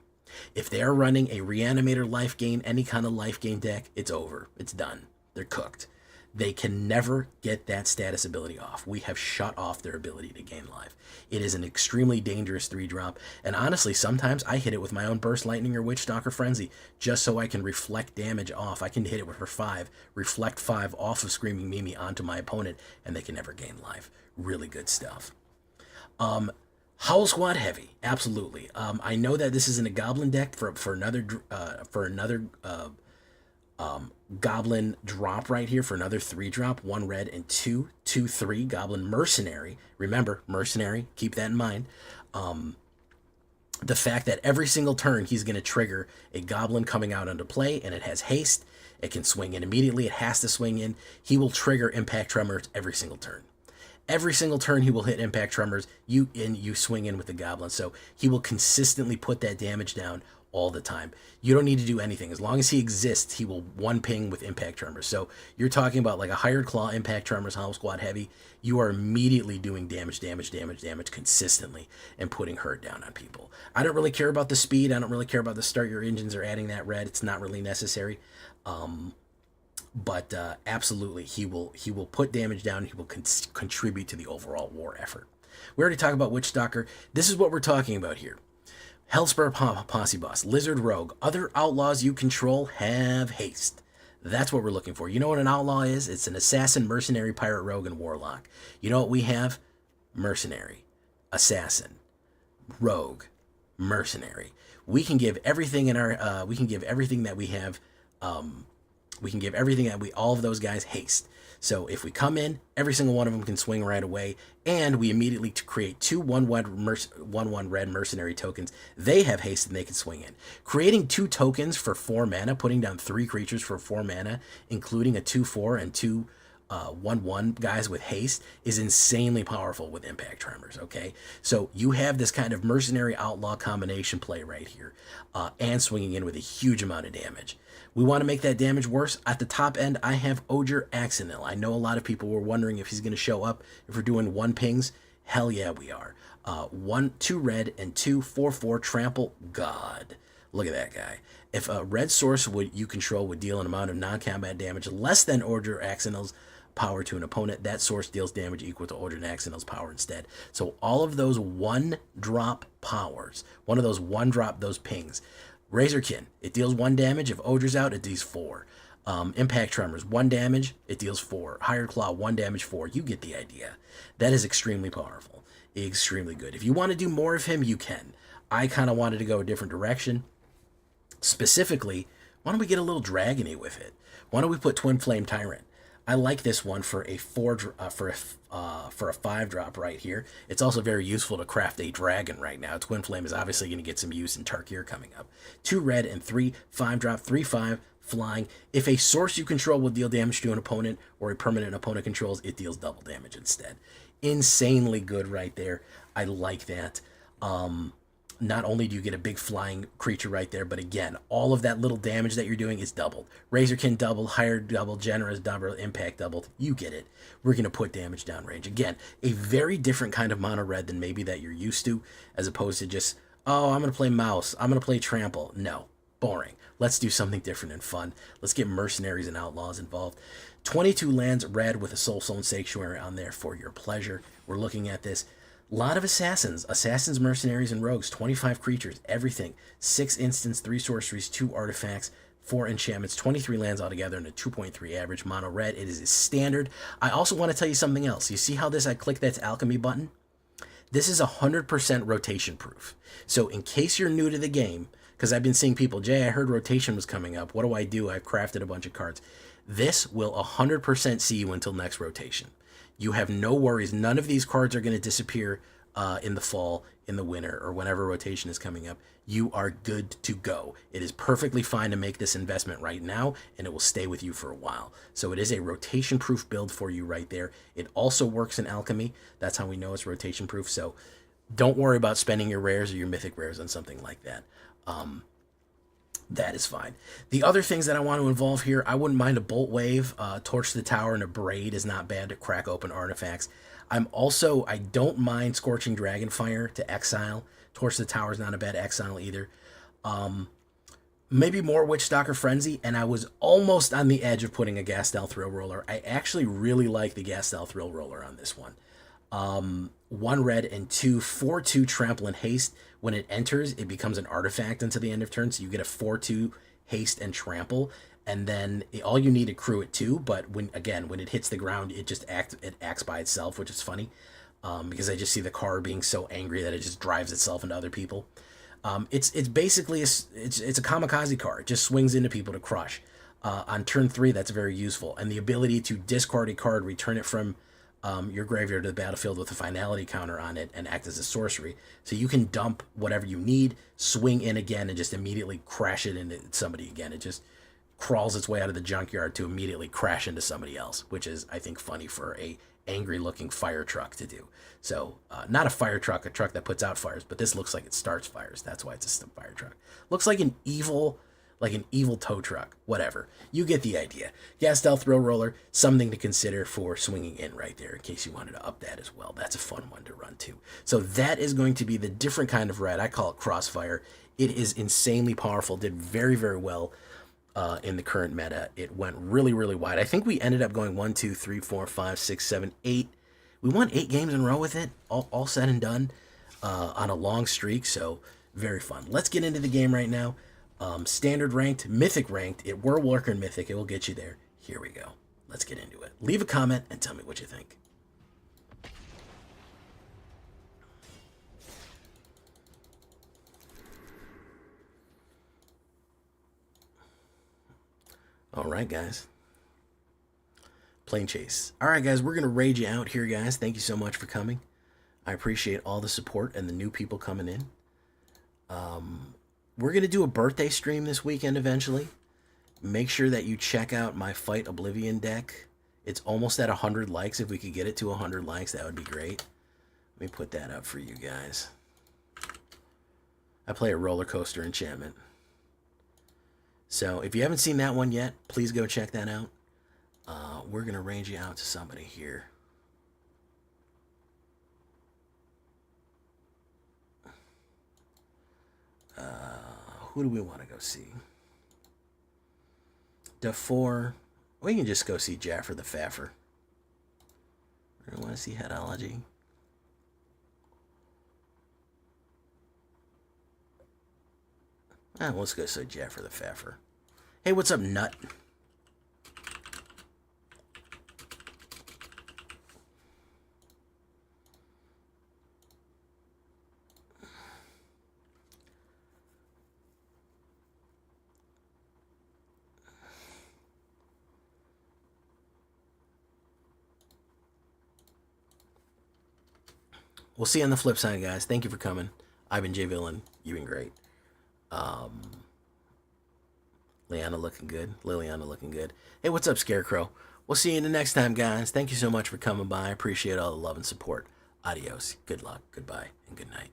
If they are running a Reanimator life gain, any kind of life gain deck, it's over. It's done. They're cooked. They can never get that status ability off. We have shut off their ability to gain life. It is an extremely dangerous 3-drop, and honestly, sometimes I hit it with my own Burst Lightning or Witch Stalker Frenzy just so I can reflect damage off. I can hit it with her 5, reflect 5 off of Screaming Mimi onto my opponent, and they can never gain life. Really good stuff. Howl Squad Heavy, absolutely. I know that this is in a Goblin deck for another Goblin drop right here, for another 3-drop, 1 red and 2, 2, 3 Goblin Mercenary. Remember, Mercenary, keep that in mind. The fact that every single turn he's going to trigger a Goblin coming out onto play, and it has haste. It can swing in immediately. It has to swing in. He will trigger Impact Tremors every single turn. Every single turn he will hit Impact Tremors, you swing in with the Goblin. So he will consistently put that damage down all the time. You don't need to do anything. As long as he exists, he will 1-ping with Impact Tremors. So you're talking about like a Hired Claw, Impact Tremors, Howl Squad Heavy. You are immediately doing damage consistently and putting hurt down on people. I don't really care about the speed. I don't really care about the start your engines or adding that red. It's not really necessary. But absolutely, he will put damage down. He will contribute to the overall war effort. We already talked about Witch Stalker. This is what we're talking about here. Hellspur Posse Boss, Lizard Rogue. Other outlaws you control have haste. That's what we're looking for. You know what an outlaw is? It's an assassin, mercenary, pirate, rogue, and warlock. You know what we have? Mercenary, assassin, rogue, mercenary. We can give everything in our. We can give everything that we have. We can give everything that all of those guys haste. So if we come in, every single one of them can swing right away, and we immediately create 2 1/1 red mercenary tokens. They have haste and they can swing in. Creating 2 tokens for 4 mana, putting down 3 creatures for 4 mana, including a 2/4 and 2 1/1 guys with haste, is insanely powerful with Impact Tremors, okay? So you have this kind of mercenary outlaw combination play right here, and swinging in with a huge amount of damage. We want to make that damage worse. At the top end, I have Odger Axonil. I know a lot of people were wondering if he's going to show up if we're doing 1 pings. Hell yeah, we are. 2 red and 2 4/4 Trample God. Look at that guy. If a red source you control would deal an amount of non-combat damage less than Odger Axonil's power to an opponent, that source deals damage equal to Odger Axonil's power instead. So all of those 1-drop powers, those pings. Razorkin, it deals 1 damage. If Odger's out, it deals 4. Impact Tremors, 1 damage, it deals 4. Hired Claw, 1 damage, 4. You get the idea. That is extremely powerful. Extremely good. If you want to do more of him, you can. I kind of wanted to go a different direction. Specifically, why don't we get a little dragony with it? Why don't we put Twin Flame Tyrant? I like this one for a 5-drop right here. It's also very useful to craft a dragon right now. Twin Flame is obviously going to get some use in Tarkir coming up. 2 red and 3 5-drop, 3/5 flying. If a source you control will deal damage to an opponent or a permanent opponent controls, it deals double damage instead. Insanely good right there. I like that. Not only do you get a big flying creature right there, but again, all of that little damage that you're doing is doubled. Razorkin doubled, Hired double, Generous double, Impact doubled. You get it. We're going to put damage down range. Again, a very different kind of mono red than maybe that you're used to, as opposed to just, oh, I'm going to play Mouse. I'm going to play Trample. No, boring. Let's do something different and fun. Let's get mercenaries and outlaws involved. 22 lands red with a Soulstone Sanctuary on there for your pleasure. We're looking at this. A lot of assassins, mercenaries, and rogues. 25 creatures, everything. 6 instants, 3 sorceries, 2 artifacts, 4 enchantments, 23 lands altogether, and a 2.3 average mono red. It is a standard. I also want to tell you something else. You see how I click that alchemy button? This is 100% rotation proof. So in case you're new to the game, because I've been seeing people, Jay, I heard rotation was coming up. What do? I've crafted a bunch of cards. This will 100% see you until next rotation. You have no worries. None of these cards are going to disappear in the fall, in the winter, or whenever rotation is coming up. You are good to go. It is perfectly fine to make this investment right now, and it will stay with you for a while. So it is a rotation-proof build for you right there. It also works in alchemy. That's how we know it's rotation-proof. So don't worry about spending your rares or your mythic rares on something like that. That is fine. The other things that I want to involve here, I wouldn't mind a Bolt Wave, Torch the Tower, and a Braid is not bad to crack open artifacts. I don't mind Scorching Dragonfire to exile. Torch the Tower is not a bad exile either. maybe more Witch Stalker Frenzy, and I was almost on the edge of putting a Gastel Thrill Roller. I actually really like the Gastel Thrill Roller on this one. 1 red and 2 4/2 trample and haste. When it enters, it becomes an artifact until the end of turn, so you get a 4/2 haste and trample, and then all you need to crew it too. But when it hits the ground, it acts by itself, which is funny, because I just see the card being so angry that it just drives itself into other people. It's basically it's a kamikaze card. It just swings into people to crush. On turn 3, that's very useful, and the ability to discard a card, return it from your graveyard to the battlefield with a finality counter on it, and act as a sorcery. So you can dump whatever you need, swing in again, and just immediately crash it into somebody again. It just crawls its way out of the junkyard to immediately crash into somebody else, which is, I think, funny for a angry-looking fire truck to do. So, not a fire truck, a truck that puts out fires, but this looks like it starts fires. That's why it's a fire truck. Looks like an evil tow truck. Whatever. You get the idea. Gastel Thrill Roller, something to consider for swinging in right there, in case you wanted to up that as well. That's a fun one to run too. So that is going to be the different kind of red. I call it Crossfire. It is insanely powerful. Did very, very well in the current meta. It went really, really wide. I think we ended up going 1, 2, 3, 4, 5, 6, 7, 8. We won 8 games in a row with it, all said and done, on a long streak. So very fun. Let's get into the game right now. Standard ranked, mythic ranked. We're working mythic. It will get you there. Here we go. Let's get into it. Leave a comment and tell me what you think. All right, guys. Plane chase. All right, guys. We're going to raid you out here, guys. Thank you so much for coming. I appreciate all the support and the new people coming in. We're going to do a birthday stream this weekend eventually. Make sure that you check out my Fight Oblivion deck. It's almost at 100 likes. If we could get it to 100 likes, that would be great. Let me put that up for you guys. I play a roller coaster enchantment. So if you haven't seen that one yet, please go check that out. We're going to range you out to somebody here. Who do we want to go see? DeFore. We can just go see Jaffer the Faffer. I want to see Headology. Let's go see Jaffer the Faffer. Hey, what's up, Nut? We'll see you on the flip side, guys. Thank you for coming. I've been Jay Villain. You've been great. Liana looking good. Liliana looking good. Hey, what's up, Scarecrow? We'll see you in the next time, guys. Thank you so much for coming by. I appreciate all the love and support. Adios. Good luck. Goodbye. And good night.